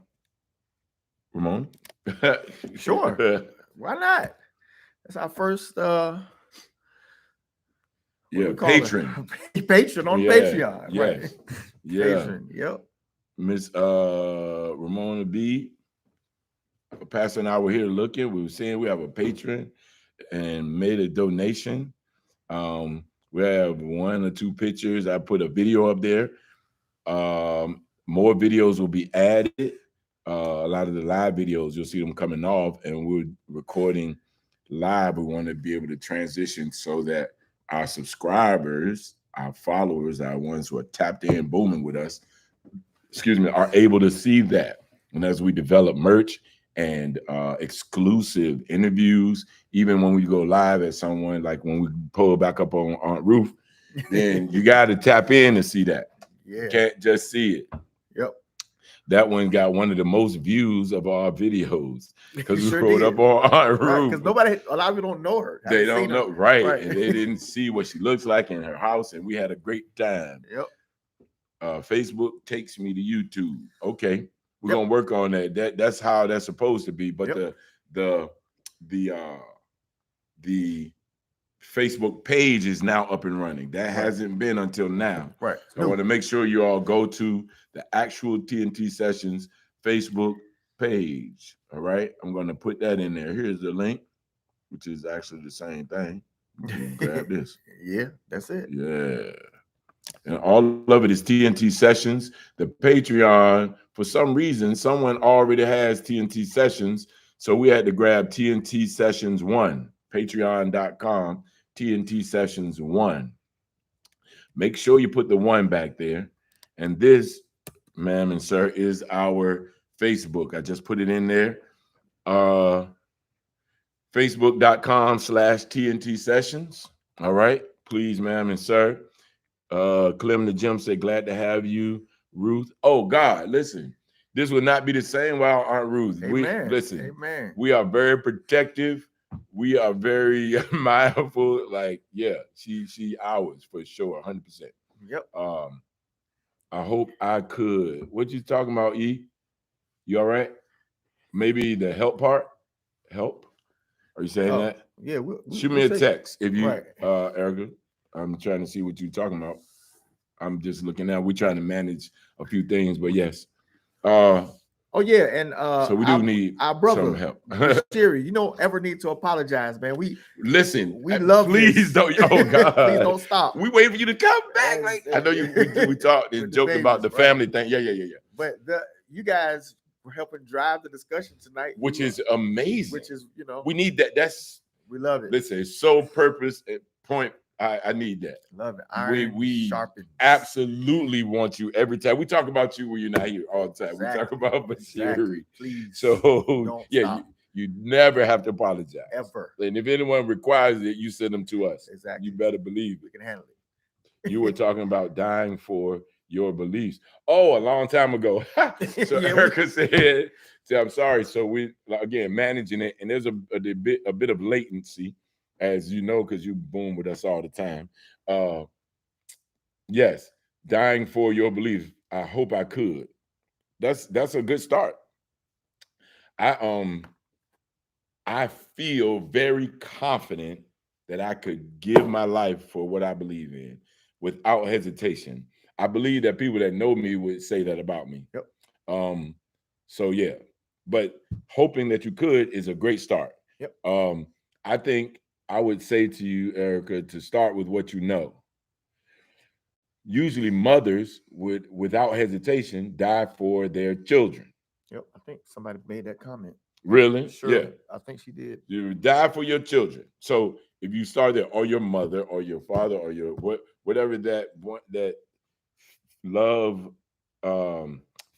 Ramon? Sure. Why not? That's our first patron. Patron on Patreon. Yes. Right. Yeah. Patron. Yep. Miss Ramona B. Pastor and I were here looking. We were saying we have a patron and made a donation. We have 1 or 2 pictures. I put a video up there. More videos will be added. A lot of the live videos, you'll see them coming off, and we're recording live. We want to be able to transition so that our subscribers, our followers, our ones who are tapped in, booming with us, are able to see that. And as we develop merch and exclusive interviews, even when we go live at someone, like when we pull back up on Aunt Ruth, then you got to tap in to see that. Yeah. You can't just see it. Yep. That one got one of the most views of our videos because we sure rolled up on Aunt Ruth. Because a lot of people don't know her. They don't know, right? And they didn't see what she looks like in her house, and we had a great time. Yep. Facebook takes me to YouTube. Okay, we're gonna work on that. That's how that's supposed to be. But the Facebook page is now up and running. That hasn't been until now. Right. So I want to make sure you all go to the actual TNT Sessions Facebook page. All right. I'm going to put that in there. Here's the link, which is actually the same thing. Grab this. Yeah, that's it. Yeah. And all of it is TNT Sessions. The Patreon, for some reason, someone already has TNT Sessions. So we had to grab TNT Sessions 1, patreon.com, TNT Sessions 1. Make sure you put the 1 back there. And this, ma'am and sir, is our Facebook. I just put it in there. Facebook.com/TNT Sessions. All right. Please, ma'am and sir. Clem the Gym said, glad to have you, Ruth. Oh God, listen, this would not be the same without Aunt Ruth. Amen. Listen, Amen. we are very protective. We are very mindful. Like, yeah, she ours for sure, 100%. Yep. I hope I could. What you talking about, E? You all right? Maybe the help part? Help? Are you saying that? Yeah. Shoot me a text if you, right. Erica. I'm trying to see what you're talking about. I'm just looking now. We're trying to manage a few things, but yes. Oh yeah, and so we do need our brother, some help. Sherry, you don't ever need to apologize, man. We love please this. don't. Oh God, please don't stop. We wait for you to come back. Like I know we talked and joked about the family thing. Yeah. But you guys were helping drive the discussion tonight, which is amazing. Which is we need that. We love it. Listen, it's so purpose and point. I need that. Love it. Iron we sharpens. Absolutely want you every time. We talk about you when you're not here all the time. Exactly. We talk about Bashiri. Please. So you never have to apologize. Ever. And if anyone requires it, you send them to us. Exactly. You better believe we can handle it. You were talking about dying for your beliefs. Oh, a long time ago. So Erica said, I'm sorry. So we again managing it, and there's a bit of latency. As you know, because you boom with us all the time. Yes, dying for your beliefs. I hope I could. That's a good start. I feel very confident that I could give my life for what I believe in without hesitation. I believe that people that know me would say that about me. Yep. So yeah, but hoping that you could is a great start. Yep. I think I would say to you, Erica, to start with what you know. Usually mothers would, without hesitation, die for their children. Yep, I think somebody made that comment. Really? Sure. Yeah. I think she did. You die for your children. So if you start there, or your mother, or your father, or your whatever that love,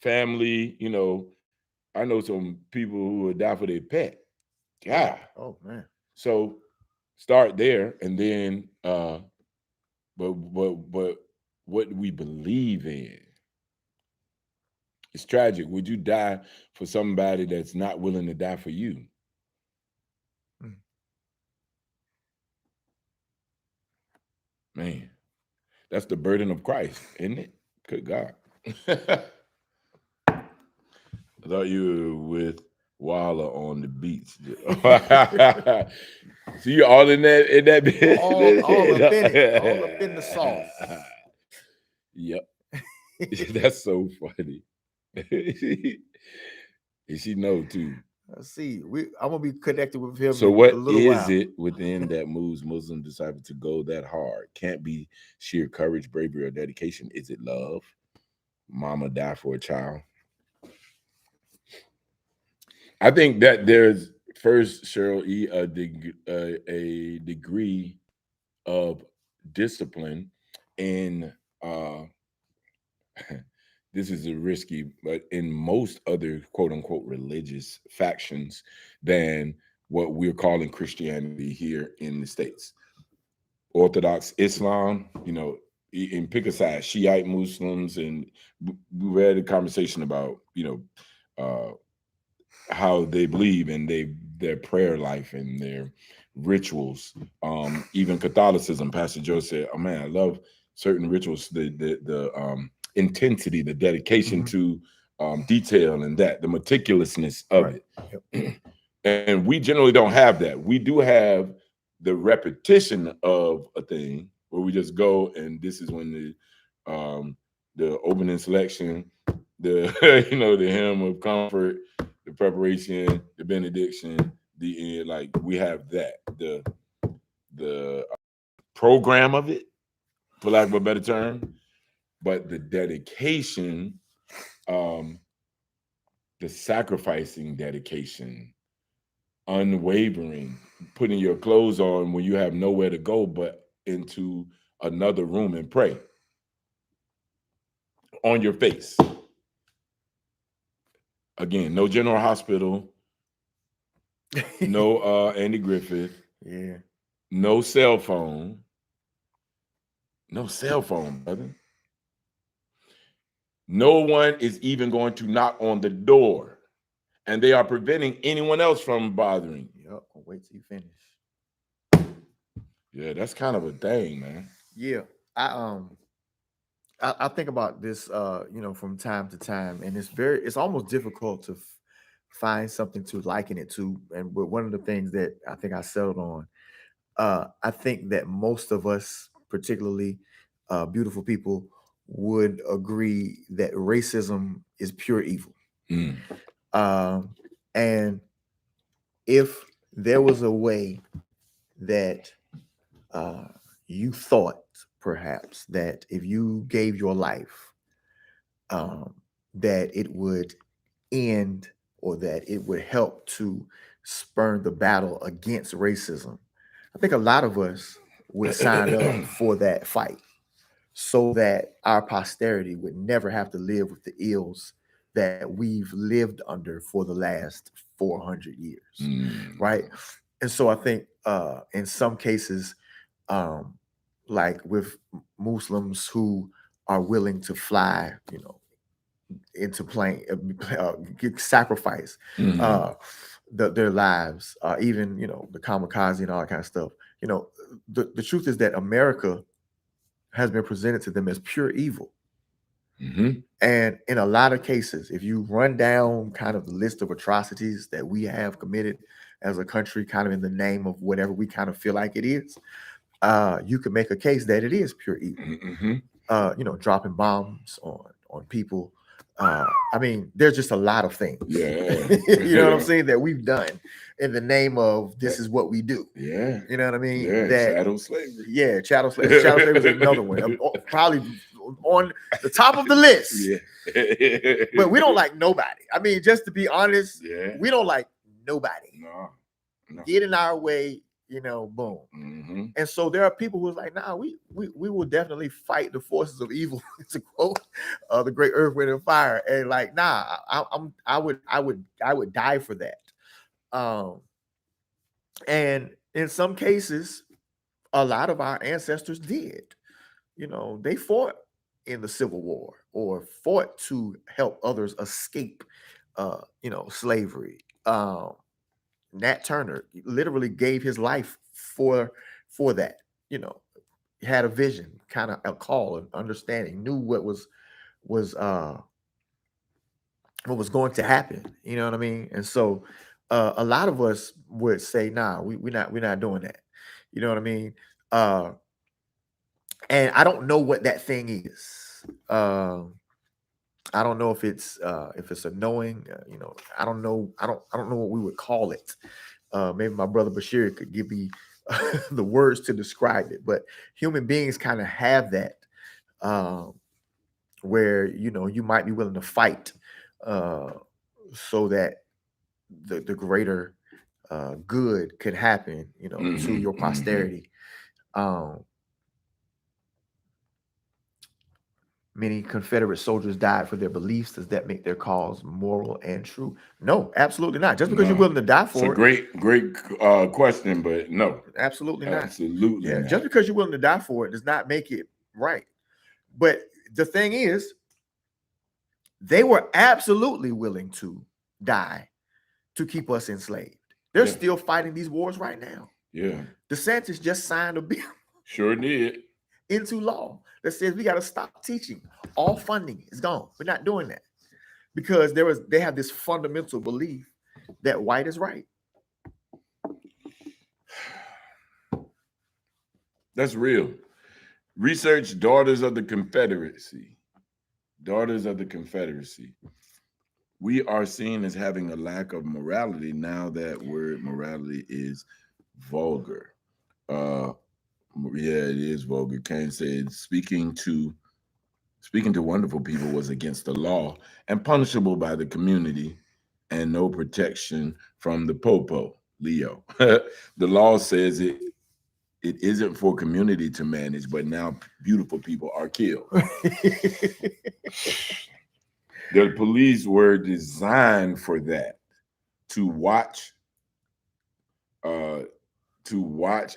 family, I know some people who would die for their pet. God. Oh man. So start there, and then but what we believe in. It's tragic. Would you die for somebody that's not willing to die for you? Man, that's the burden of Christ, isn't it? Good God. I thought you were with Waller on the beach. So you all in that bit? All up in it. All up in the sauce. Yep. That's so funny. And she know too. Let's see. I'm gonna be connected with him. So what is it within that moves Muslim disciple to go that hard? Can't be sheer courage, bravery, or dedication. Is it love? Mama die for a child. I think that there's first, Cheryl E, a degree of discipline in this is a risky, but in most other quote unquote religious factions than what we're calling Christianity here in the States. Orthodox Islam, and pick a side, Shiite Muslims, and we had a conversation about, how they believe in their prayer life and their rituals. Even Catholicism, Pastor Joe said, oh man, I love certain rituals, the intensity, the dedication to detail, and the meticulousness of it. Yep. And we generally don't have that. We do have the repetition of a thing where we just go, and this is when the opening selection, the the hymn of comfort, the preparation, the benediction, the end. Like we have that the program of it, for lack of a better term, but the dedication, um, the sacrificing dedication, unwavering, putting your clothes on when you have nowhere to go but into another room and pray on your face. Again, no General Hospital, no Andy Griffith, Yeah. no cell phone, no cell phone, brother. No one is even going to knock on the door, and they are preventing anyone else from bothering you. Yep. I'll wait till you finish. Yeah, that's kind of a thing, man. Yeah. I I think about this from time to time, and it's almost difficult to find something to liken it to. And but one of the things that I think I settled on, I think that most of us, particularly beautiful people, would agree that racism is pure evil. Mm. Um, and if there was a way that uh, you thought perhaps that if you gave your life, um, that it would end or that it would help to spurn the battle against racism, I think a lot of us would sign up for that fight so that our posterity would never have to live with the ills that we've lived under for the last 400 years, Mm. right? And so I think in some cases, um, like with Muslims who are willing to fly, into plane, sacrifice Mhm. uh, their lives, even the kamikaze and all that kind of stuff. The truth is that America has been presented to them as pure evil. Mhm. And in a lot of cases, if you run down kind of the list of atrocities that we have committed as a country, kind of in the name of whatever we kind of feel like it is, you could make a case that it is pure evil. Mhm. Dropping bombs on people. I mean, there's just a lot of things. Yeah. You know what I'm saying, that we've done in the name of this is what we do. Yeah. You know what I mean? Yeah. That Chattel slavery. yeah, chattel slave is another one. Probably on the top of the list. Yeah. But we don't like nobody. I mean, just to be honest, Yeah. we don't like nobody. No. No. Get in our way, boom. Mm-hmm. And so there are people who's like, nah, we will definitely fight the forces of evil, to quote the great Earth, Wind, and Fire. And like, nah, I would die for that. Um, and in some cases, a lot of our ancestors did. They fought in the Civil War or fought to help others escape, slavery. Nat Turner literally gave his life for that. You know, had a vision, kind of a call, and understanding, knew was what was going to happen. You know what I mean? And so a lot of us would say, nah, we're not doing that. You know what I mean? Uh, and I don't know what that thing is. I don't know if it's a knowing. I don't know. I don't know what we would call it. Maybe my brother Bashir could give me the words to describe it. But human beings kind of have that, um, where you might be willing to fight, uh, so that the greater good could happen. To Mm-hmm. your Mm-hmm. posterity. Um, Many Confederate soldiers died for their beliefs. Does that make their cause moral and true? No, absolutely not. Just because you're No. willing to die It's a for it, great question, but no, absolutely not. absolutely Yeah, just not. because you're willing to die for it does not make it right. But the thing is, they were absolutely willing to die to keep us enslaved. They're Yeah. still fighting these wars right now. Yeah. DeSantis just signed a bill Sure did. into law that says we got to stop teaching. All funding is gone. We're not doing that because they have this fundamental belief that white is right. That's real. Research Daughters of the Confederacy. daughters of the Confederacy. We are seen as having a lack of morality now that word morality is vulgar. Yeah, it is vulgar. Cain said, speaking to wonderful people was against the law and punishable by the community, and no protection from the popo, Leo. The law says it isn't for community to manage, but now beautiful people are killed. The police were designed for that, to watch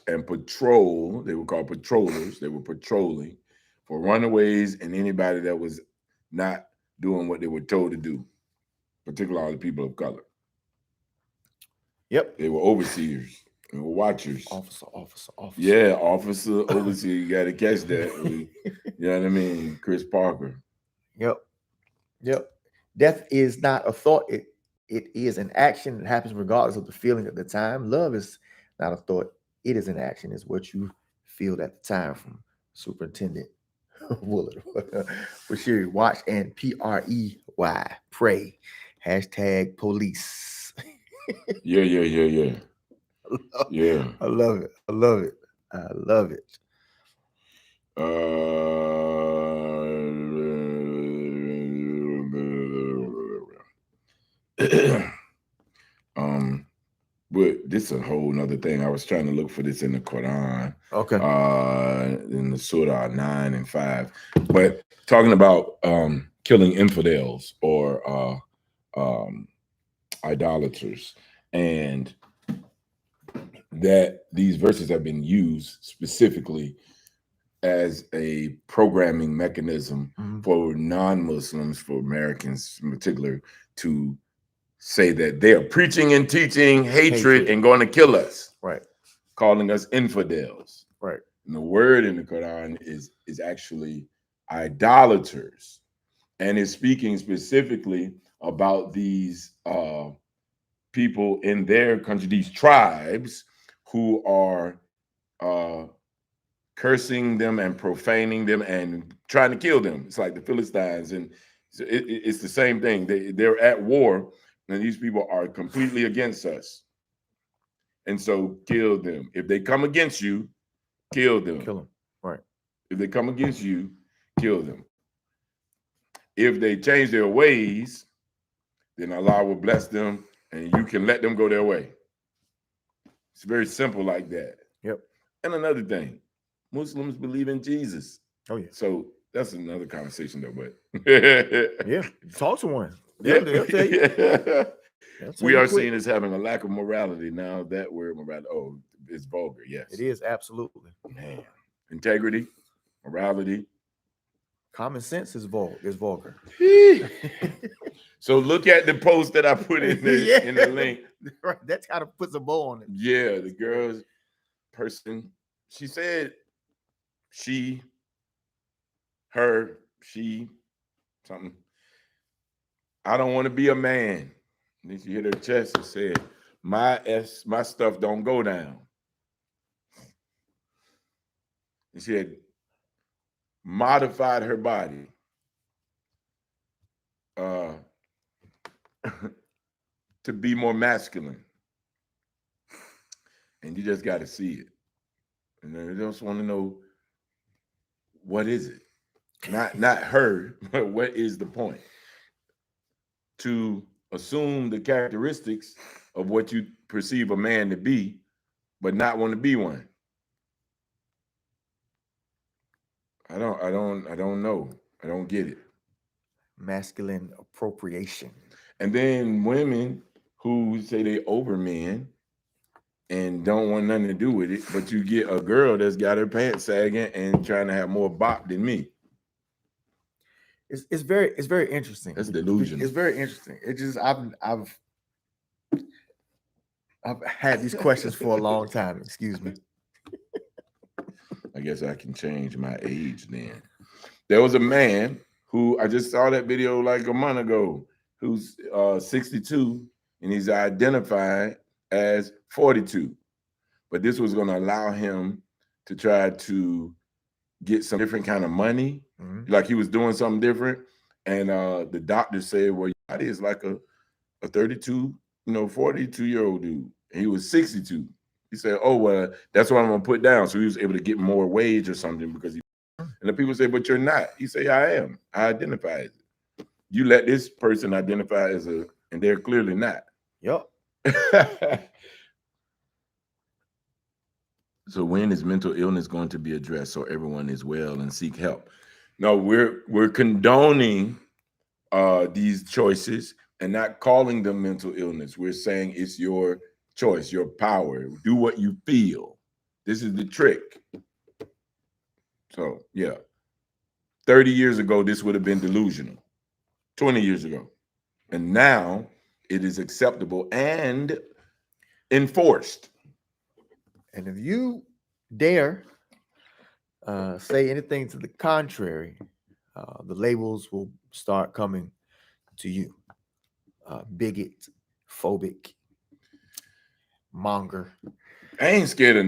and patrol. They were called patrollers. They were patrolling for runaways and anybody that was not doing what they were told to do, particularly the people of color. Yep. They were overseers. They were watchers. Officer. Yeah, officer, overseer. You got to catch that. You know what I mean? Chris Parker. Yep. Death is not a thought. It is an action. It happens regardless of the feeling at the time. Love is not a thought. It is an action. It's what you feel at the time. From Superintendent Woolard. For sure. Watch and PREY. Pray. # police. Yeah. I love it. But this is a whole nother thing. I was trying to look for this in the Quran. Okay. In the Surah 9 and 5. But talking about killing infidels or idolaters, and that these verses have been used specifically as a programming mechanism for non-Muslims, for Americans in particular, to say that they are preaching and teaching hatred and going to kill us, right? Calling us infidels, right? And the word in the Quran is actually idolaters, and is speaking specifically about these people in their country, these tribes who are cursing them and profaning them and trying to kill them. It's like the Philistines, and it's the same thing. They're at war, and these people are completely against us. And so kill them. If they come against you, kill them. Kill them. Right. If they come against you, kill them. If they change their ways, then Allah will bless them and you can let them go their way. It's very simple like that. Yep. And another thing, Muslims believe in Jesus. Oh, yeah. So that's another conversation though, but yeah, talk to one. They'll tell you. We are seen as having a lack of morality now. That word morality, it's vulgar. Yes, it is, absolutely. Man, integrity, morality, common sense is vulgar. So look at the post that I put in the in the link. Right, that kind of puts a bow on it. Yeah, the girl's person. She said she, her, she, something. I don't want to be a man. And then she hit her chest and said, my stuff don't go down. And she had modified her body to be more masculine. And you just got to see it. And I just want to know, what is it? Not her, but what is the point? To assume the characteristics of what you perceive a man to be, but not want to be one. I don't know. I don't get it. Masculine appropriation. And then women who say they over men and don't want nothing to do with it, but you get a girl that's got her pants sagging and trying to have more bop than me. It's very interesting. That's delusional. It's very interesting. It just I've had these questions for a long time. Excuse me. I guess I can change my age then. There was a man who I just saw that video like a month ago, who's 62, and he's identified as 42. But this was going to allow him to try to get some different kind of money, like he was doing something different. And the doctor said, well, your body is like a 32, 42-year-old dude. And he was 62. He said, oh, well, that's what I'm going to put down. So he was able to get more wage or something because he, and the people say, but you're not. He said, yeah, I am. I identify as it. You let this person identify as and they're clearly not. Yep. So when is mental illness going to be addressed so everyone is well and seek help? No, we're condoning these choices and not calling them mental illness. We're saying it's your choice, your power. Do what you feel. This is the trick. So, yeah. 30 years ago, this would have been delusional. 20 years ago. And now it is acceptable and enforced. And if you dare say anything to the contrary, the labels will start coming to you. Bigot, phobic, monger. I ain't scared of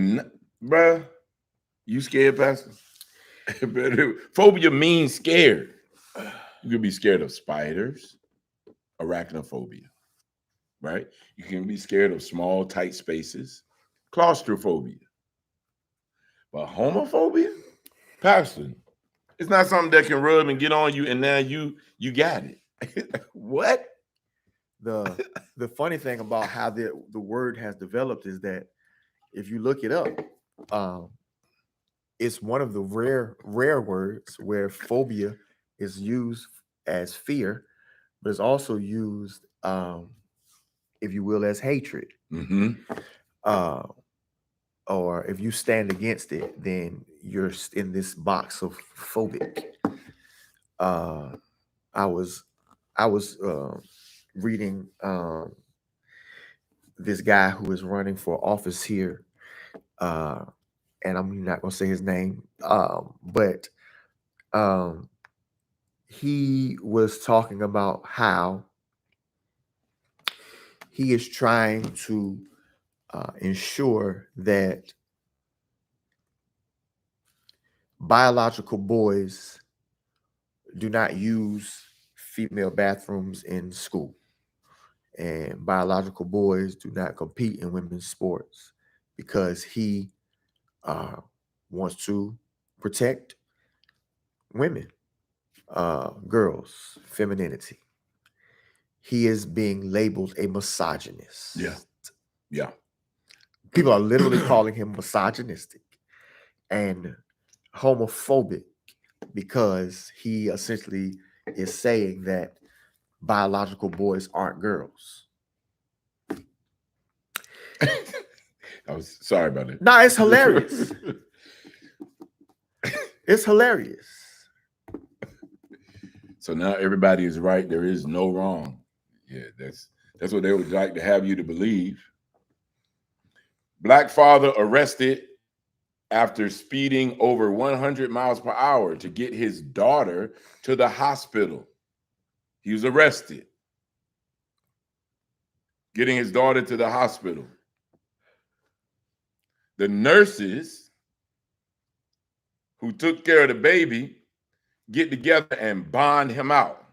bruh. You scared, Pastor? Phobia means scared. You could be scared of spiders, arachnophobia, right? You can be scared of small, tight spaces, claustrophobia. But homophobia, Pastor, it's not something that can rub and get on you, and now you got it. What? The funny thing about how the word has developed is that if you look it up, it's one of the rare words where phobia is used as fear, but it's also used, if you will, as hatred. Mm-hmm. Or if you stand against it, then you're in this box of phobic. I was reading this guy who is running for office here, and I'm not going to say his name, but he was talking about how he is trying to ensure that biological boys do not use female bathrooms in school, and biological boys do not compete in women's sports because he wants to protect women, girls, femininity. He is being labeled a misogynist. Yeah. People are literally calling him misogynistic and homophobic because he essentially is saying that biological boys aren't girls. I was sorry about it. No, it's hilarious. It's hilarious. So now everybody is right. There is no wrong. Yeah, that's what they would like to have you to believe. Black father arrested after speeding over 100 miles per hour to get his daughter to the hospital. He was arrested. Getting his daughter to the hospital. The nurses who took care of the baby get together and bond him out.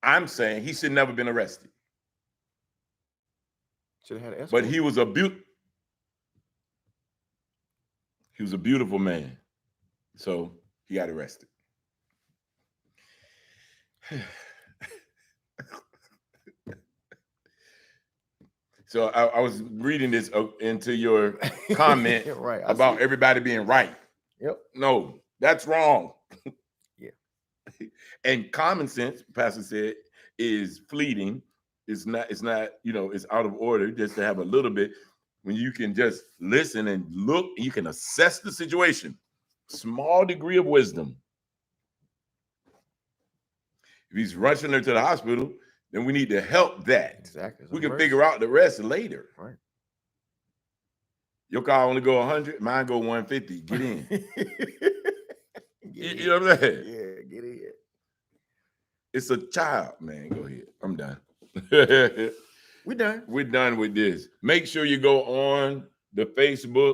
I'm saying he should never been arrested. Should have had an But he was a beautiful man. So he got arrested. So I was reading this into your comment right, about everybody being right. Yep. No, that's wrong. Yeah. And common sense, Pastor said, is fleeting. It's not, it's out of order just to have a little bit. When you can just listen and look, you can assess the situation. Small degree of wisdom. If he's rushing her to the hospital, then we need to help that. Exactly. We can figure out the rest later. Right. Your car only go 100, mine go 150. Get in. You know what I'm saying? Yeah, get in. It's a child, man. Go ahead. I'm done. We're done. We're done with this. Make sure you go on the Facebook.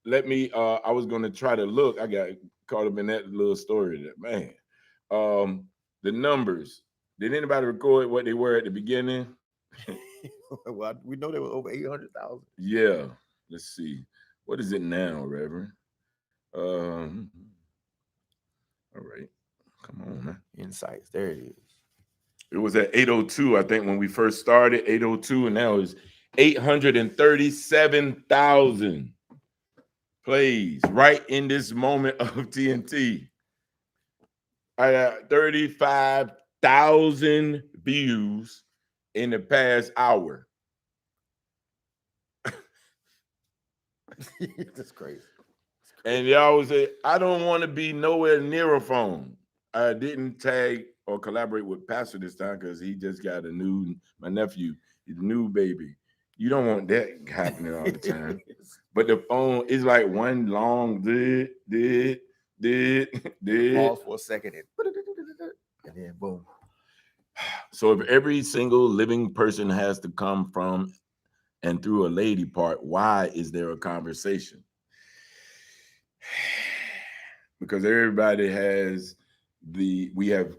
Let me, I was going to try to look. I got caught up in that little story there, man. the numbers. Did anybody record what they were at the beginning? Well, we know there was over 800,000. Yeah. Let's see. What is it now, Reverend? All right. Come on, man. Insights. There it is. It was at 802, I think, when we first started, 802, and now it's 837,000 plays right in this moment of TNT. I got 35,000 views in the past hour. That's crazy. And y'all always say, I don't want to be nowhere near a phone. I didn't tag or collaborate with Pastor this time because he just got my nephew, his new baby. You don't want that happening all the time. But the phone is like one long did. Pause for a second and then boom. So if every single living person has to come from and through a lady part, why is there a conversation? Because everybody has we have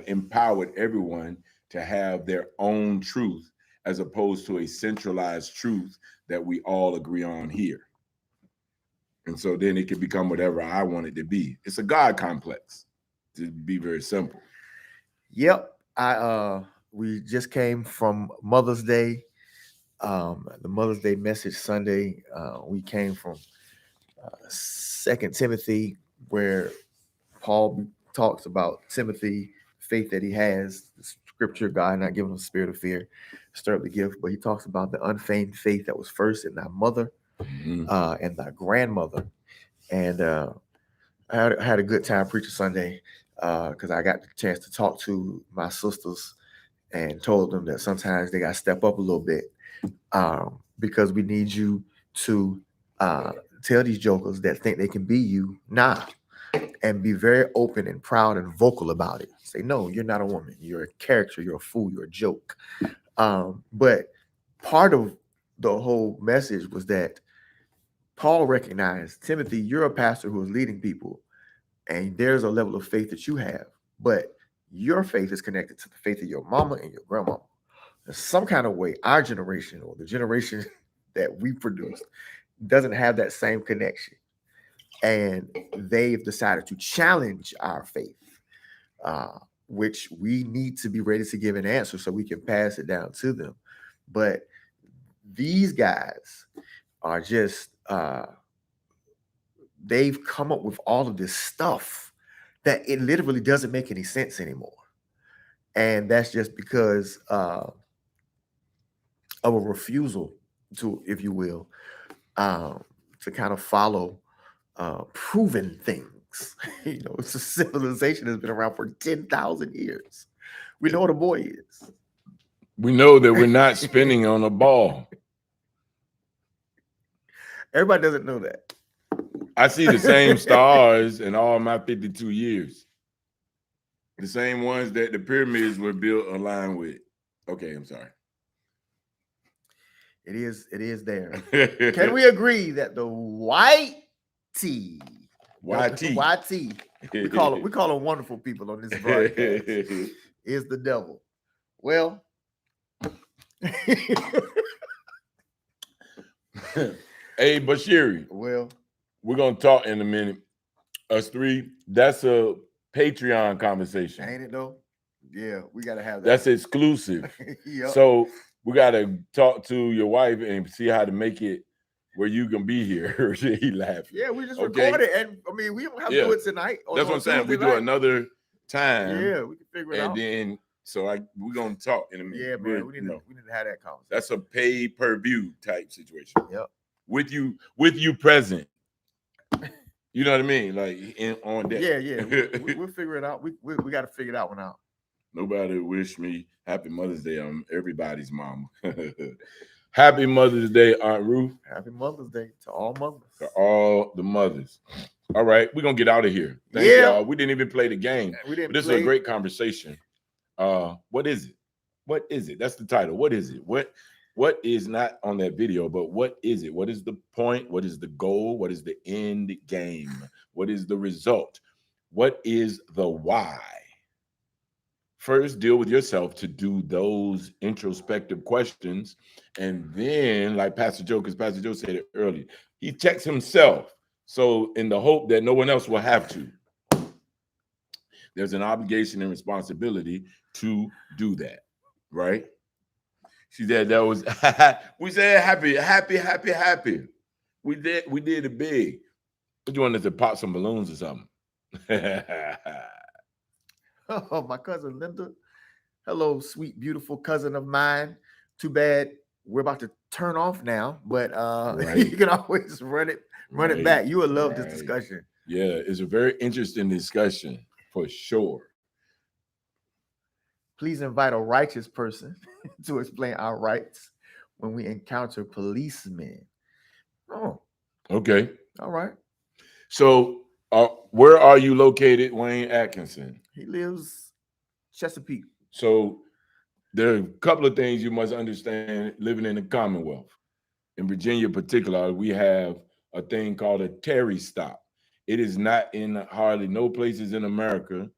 empowered everyone to have their own truth as opposed to a centralized truth that we all agree on here. And so then it can become whatever I want it to be. It's a God complex, to be very simple. Yep. We just came from Mother's Day. The Mother's Day message Sunday. We came from 2 Timothy, where Paul talks about Timothy, faith that he has, the scripture, God not giving him a spirit of fear, stir up the gift, but he talks about the unfeigned faith that was first in thy mother and thy grandmother. And I had a good time preaching Sunday because I got the chance to talk to my sisters and told them that sometimes they got to step up a little bit because we need you to tell these jokers that think they can be you, and be very open and proud and vocal about it. Say, no, you're not a woman. You're a character. You're a fool. You're a joke. But part of the whole message was that Paul recognized, Timothy, you're a pastor who is leading people, and there's a level of faith that you have, but your faith is connected to the faith of your mama and your grandmama. In some kind of way, our generation or the generation that we produced doesn't have that same connection. And they've decided to challenge our faith, which we need to be ready to give an answer so we can pass it down to them. But these guys are just, they've come up with all of this stuff that it literally doesn't make any sense anymore. And that's just because of a refusal to, if you will, to kind of follow proven things. It's a civilization that's been around for 10,000 years. We know what a boy is. We know that we're not spinning on a ball. Everybody doesn't know that. I see the same stars in all my 52 years. The same ones that the pyramids were built aligned with. Okay, I'm sorry. It is there. Can we agree that the white tea, YT, we call them wonderful people on this broadcast, is the devil? Well, hey, Bashiri. Well, we're gonna talk in a minute. Us three. That's a Patreon conversation. Ain't it though? Yeah, we gotta have that. That's exclusive. Yep. So we gotta talk to your wife and see how to make it where you can be here. He laughing. Yeah, we just record it, and I mean we don't have to do it tonight. That's what I'm saying. We do another time. Yeah, we can figure it out. And then we're gonna talk in a minute. Yeah, man, we need to have that conversation. That's a pay per view type situation. Yep. With you present. You know what I mean? Like on that. Yeah. We'll figure it out. We got to figure that one out. Nobody wish me happy Mother's Day. I'm everybody's mama. Happy Mother's Day, Aunt Ruth. Happy Mother's Day to all mothers. To all the mothers. All right, we're gonna get out of here. Thank y'all. We didn't even play the game. This is a great conversation. What is it? What is it? That's the title. What is it? What is not on that video, but what is it? What is the point? What is the goal? What is the end game? What is the result? What is the why? first deal with yourself to do those introspective questions. And then, like Pastor Joe, because Pastor Joe said it earlier, he checks himself. So, in the hope that no one else will have to, there's an obligation and responsibility to do that, right? She said that was, we said happy, happy, happy, happy. We did it big. You wanted to pop some balloons or something? Oh, my cousin Linda. Hello, sweet, beautiful cousin of mine. Too bad we're about to turn off now, but Right. you can always run it Right. back. You will love this Right. discussion. Yeah, it's a very interesting discussion for sure. Please invite a righteous person to explain our rights when we encounter policemen. Oh, Okay. all right. So, where are you located, Wayne Atkinson? He lives Chesapeake. So, there are a couple of things you must understand living in the Commonwealth. In Virginia, in particular, we have a thing called a Terry stop. It is not in hardly no places in America,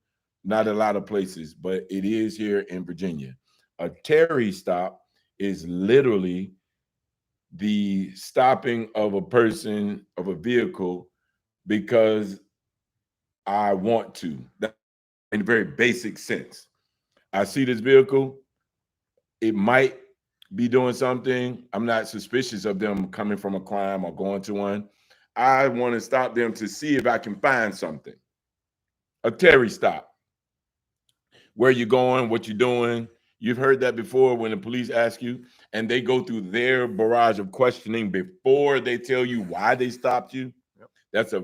not a lot of places, but it is here in Virginia. A Terry stop is literally the stopping of a person, of a vehicle, because I want to, in a very basic sense. I see this vehicle, it might be doing something. I'm not suspicious of them coming from a crime or going to one. I want to stop them to see if I can find something. A Terry stop. Where you going, what you doing. You've heard that before when the police ask you, and they go through their barrage of questioning before they tell you why they stopped you. Yep. That's a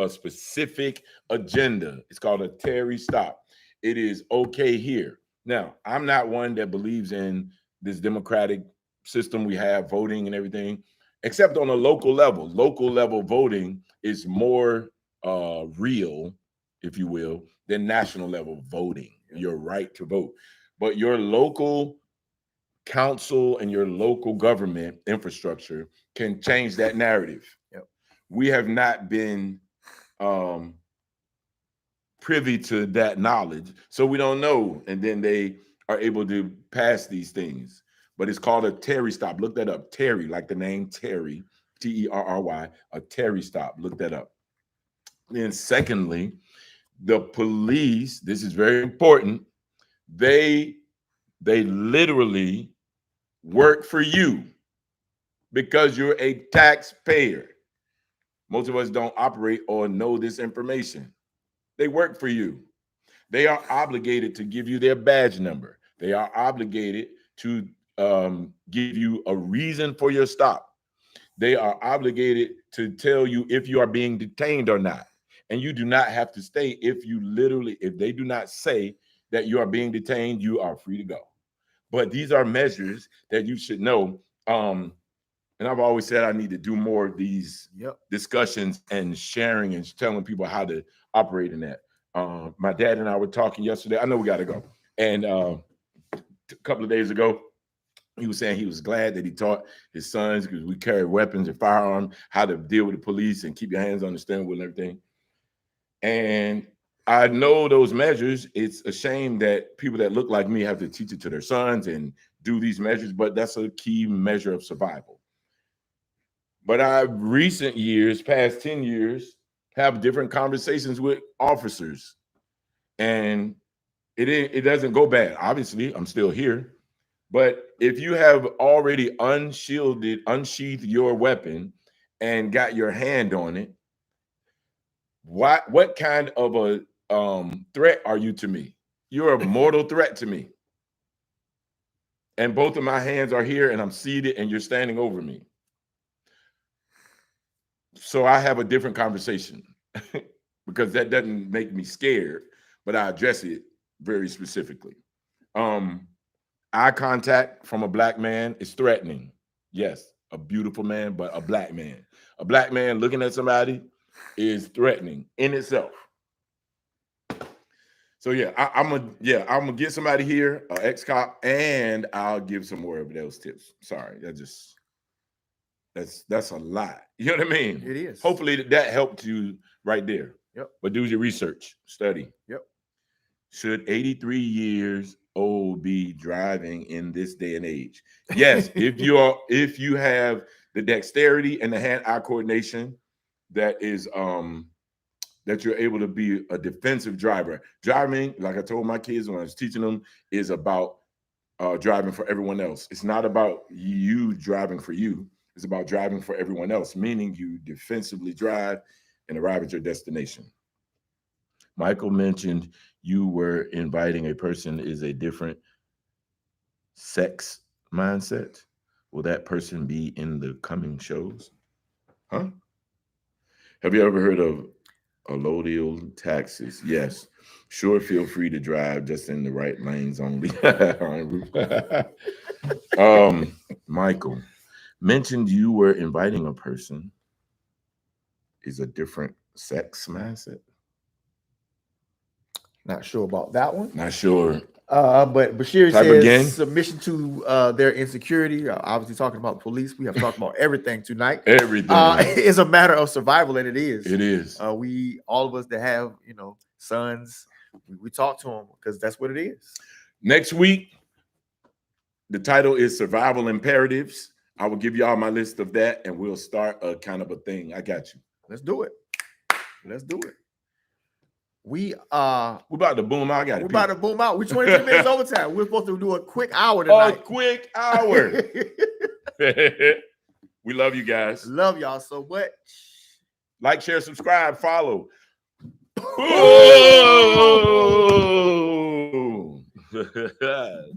specific agenda. It's called a Terry stop. It is okay here. Now, I'm not one that believes in this democratic system we have, voting and everything, except on a local level. Local level voting is more real, if you will, than national level voting. Your right to vote. But your local council and your local government infrastructure can change that narrative. Yep. We have not been privy to that knowledge, so we don't know. And then they are able to pass these things. But it's called a Terry stop. Look that up. Terry, like the name Terry, Terry, a Terry stop. Look that up. Then, secondly, the police, this is very important, they literally work for you because you're a taxpayer. Most of us don't operate or know this information. They work for you. They are obligated to give you their badge number. They are obligated to give you a reason for your stop. They are obligated to tell you if you are being detained or not. And you do not have to stay if they do not say that you are being detained, you are free to go. But these are measures that you should know. And I've always said I need to do more of these discussions and sharing and telling people how to operate in that. My dad and I were talking yesterday. I know we got to go. And a couple of days ago, he was saying he was glad that he taught his sons, because we carry weapons and firearms, how to deal with the police and keep your hands on the steering wheel and everything. And I know those measures. It's a shame that people that look like me have to teach it to their sons and do these measures, but that's a key measure of survival. But I, recent years, past 10 years, have different conversations with officers. And it doesn't go bad. Obviously, I'm still here. But if you have already unsheathed your weapon and got your hand on it, what kind of a threat are you to me? You're a mortal threat to me. And both of my hands are here and I'm seated and you're standing over me. So I have a different conversation because that doesn't make me scared, but I address it very specifically. Eye contact from a black man is threatening. Yes, a beautiful man, but a black man. A black man looking at somebody is threatening in itself. So yeah, I'm gonna get somebody here, an ex-cop, and I'll give some more of those tips. Sorry, that's a lot. You know what I mean? It is. Hopefully that helped you right there. Yep. But do your research, study. Yep. Should 83 years old be driving in this day and age? Yes, if you have the dexterity and the hand-eye coordination that is that you're able to be a defensive driver. Driving, like I told my kids when I was teaching them, is about driving for everyone else. It's not about you driving for you. It's about driving for everyone else, meaning you defensively drive and arrive at your destination. Michael mentioned you were inviting a person is a different sex mindset. Will that person be in the coming shows? Huh? Have you ever heard of allodial taxes? Yes. Sure, feel free to drive just in the right lanes only. Michael mentioned you were inviting a person is a different sex mindset. Not sure about that one. Not sure. But Bashir Type says again. submission to their insecurity. Obviously, talking about police. We have talked about everything tonight. Everything. It's a matter of survival, and it is. It is. We all of us that have sons, we talk to them because that's what it is. Next week, the title is Survival Imperatives. I will give y'all my list of that, and we'll start a kind of a thing. I got you. Let's do it. Let's do it. We're about to boom out. We're about to boom out. We're 23 minutes overtime. We're supposed to do a quick hour tonight. A quick hour. We love you guys. Love y'all so much. Like, share, subscribe, follow.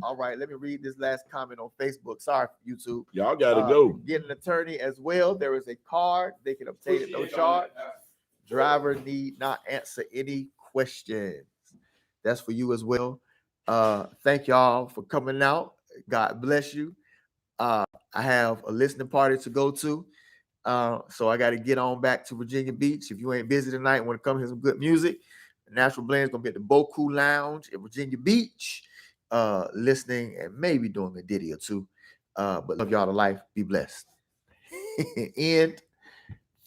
All right, let me read this last comment on Facebook. Sorry, YouTube. Y'all gotta go. Get an attorney as well. There is a card they can obtain at no charge. Driver need not answer any questions. That's for you as well. Thank y'all for coming out. God bless you. I have a listening party to go to. So I got to get on back to Virginia Beach. If you ain't busy tonight and want to come hear some good music, Natural Blend is going to be at the Boku Lounge in Virginia Beach, listening and maybe doing a ditty or two. But love y'all to life. Be blessed. End.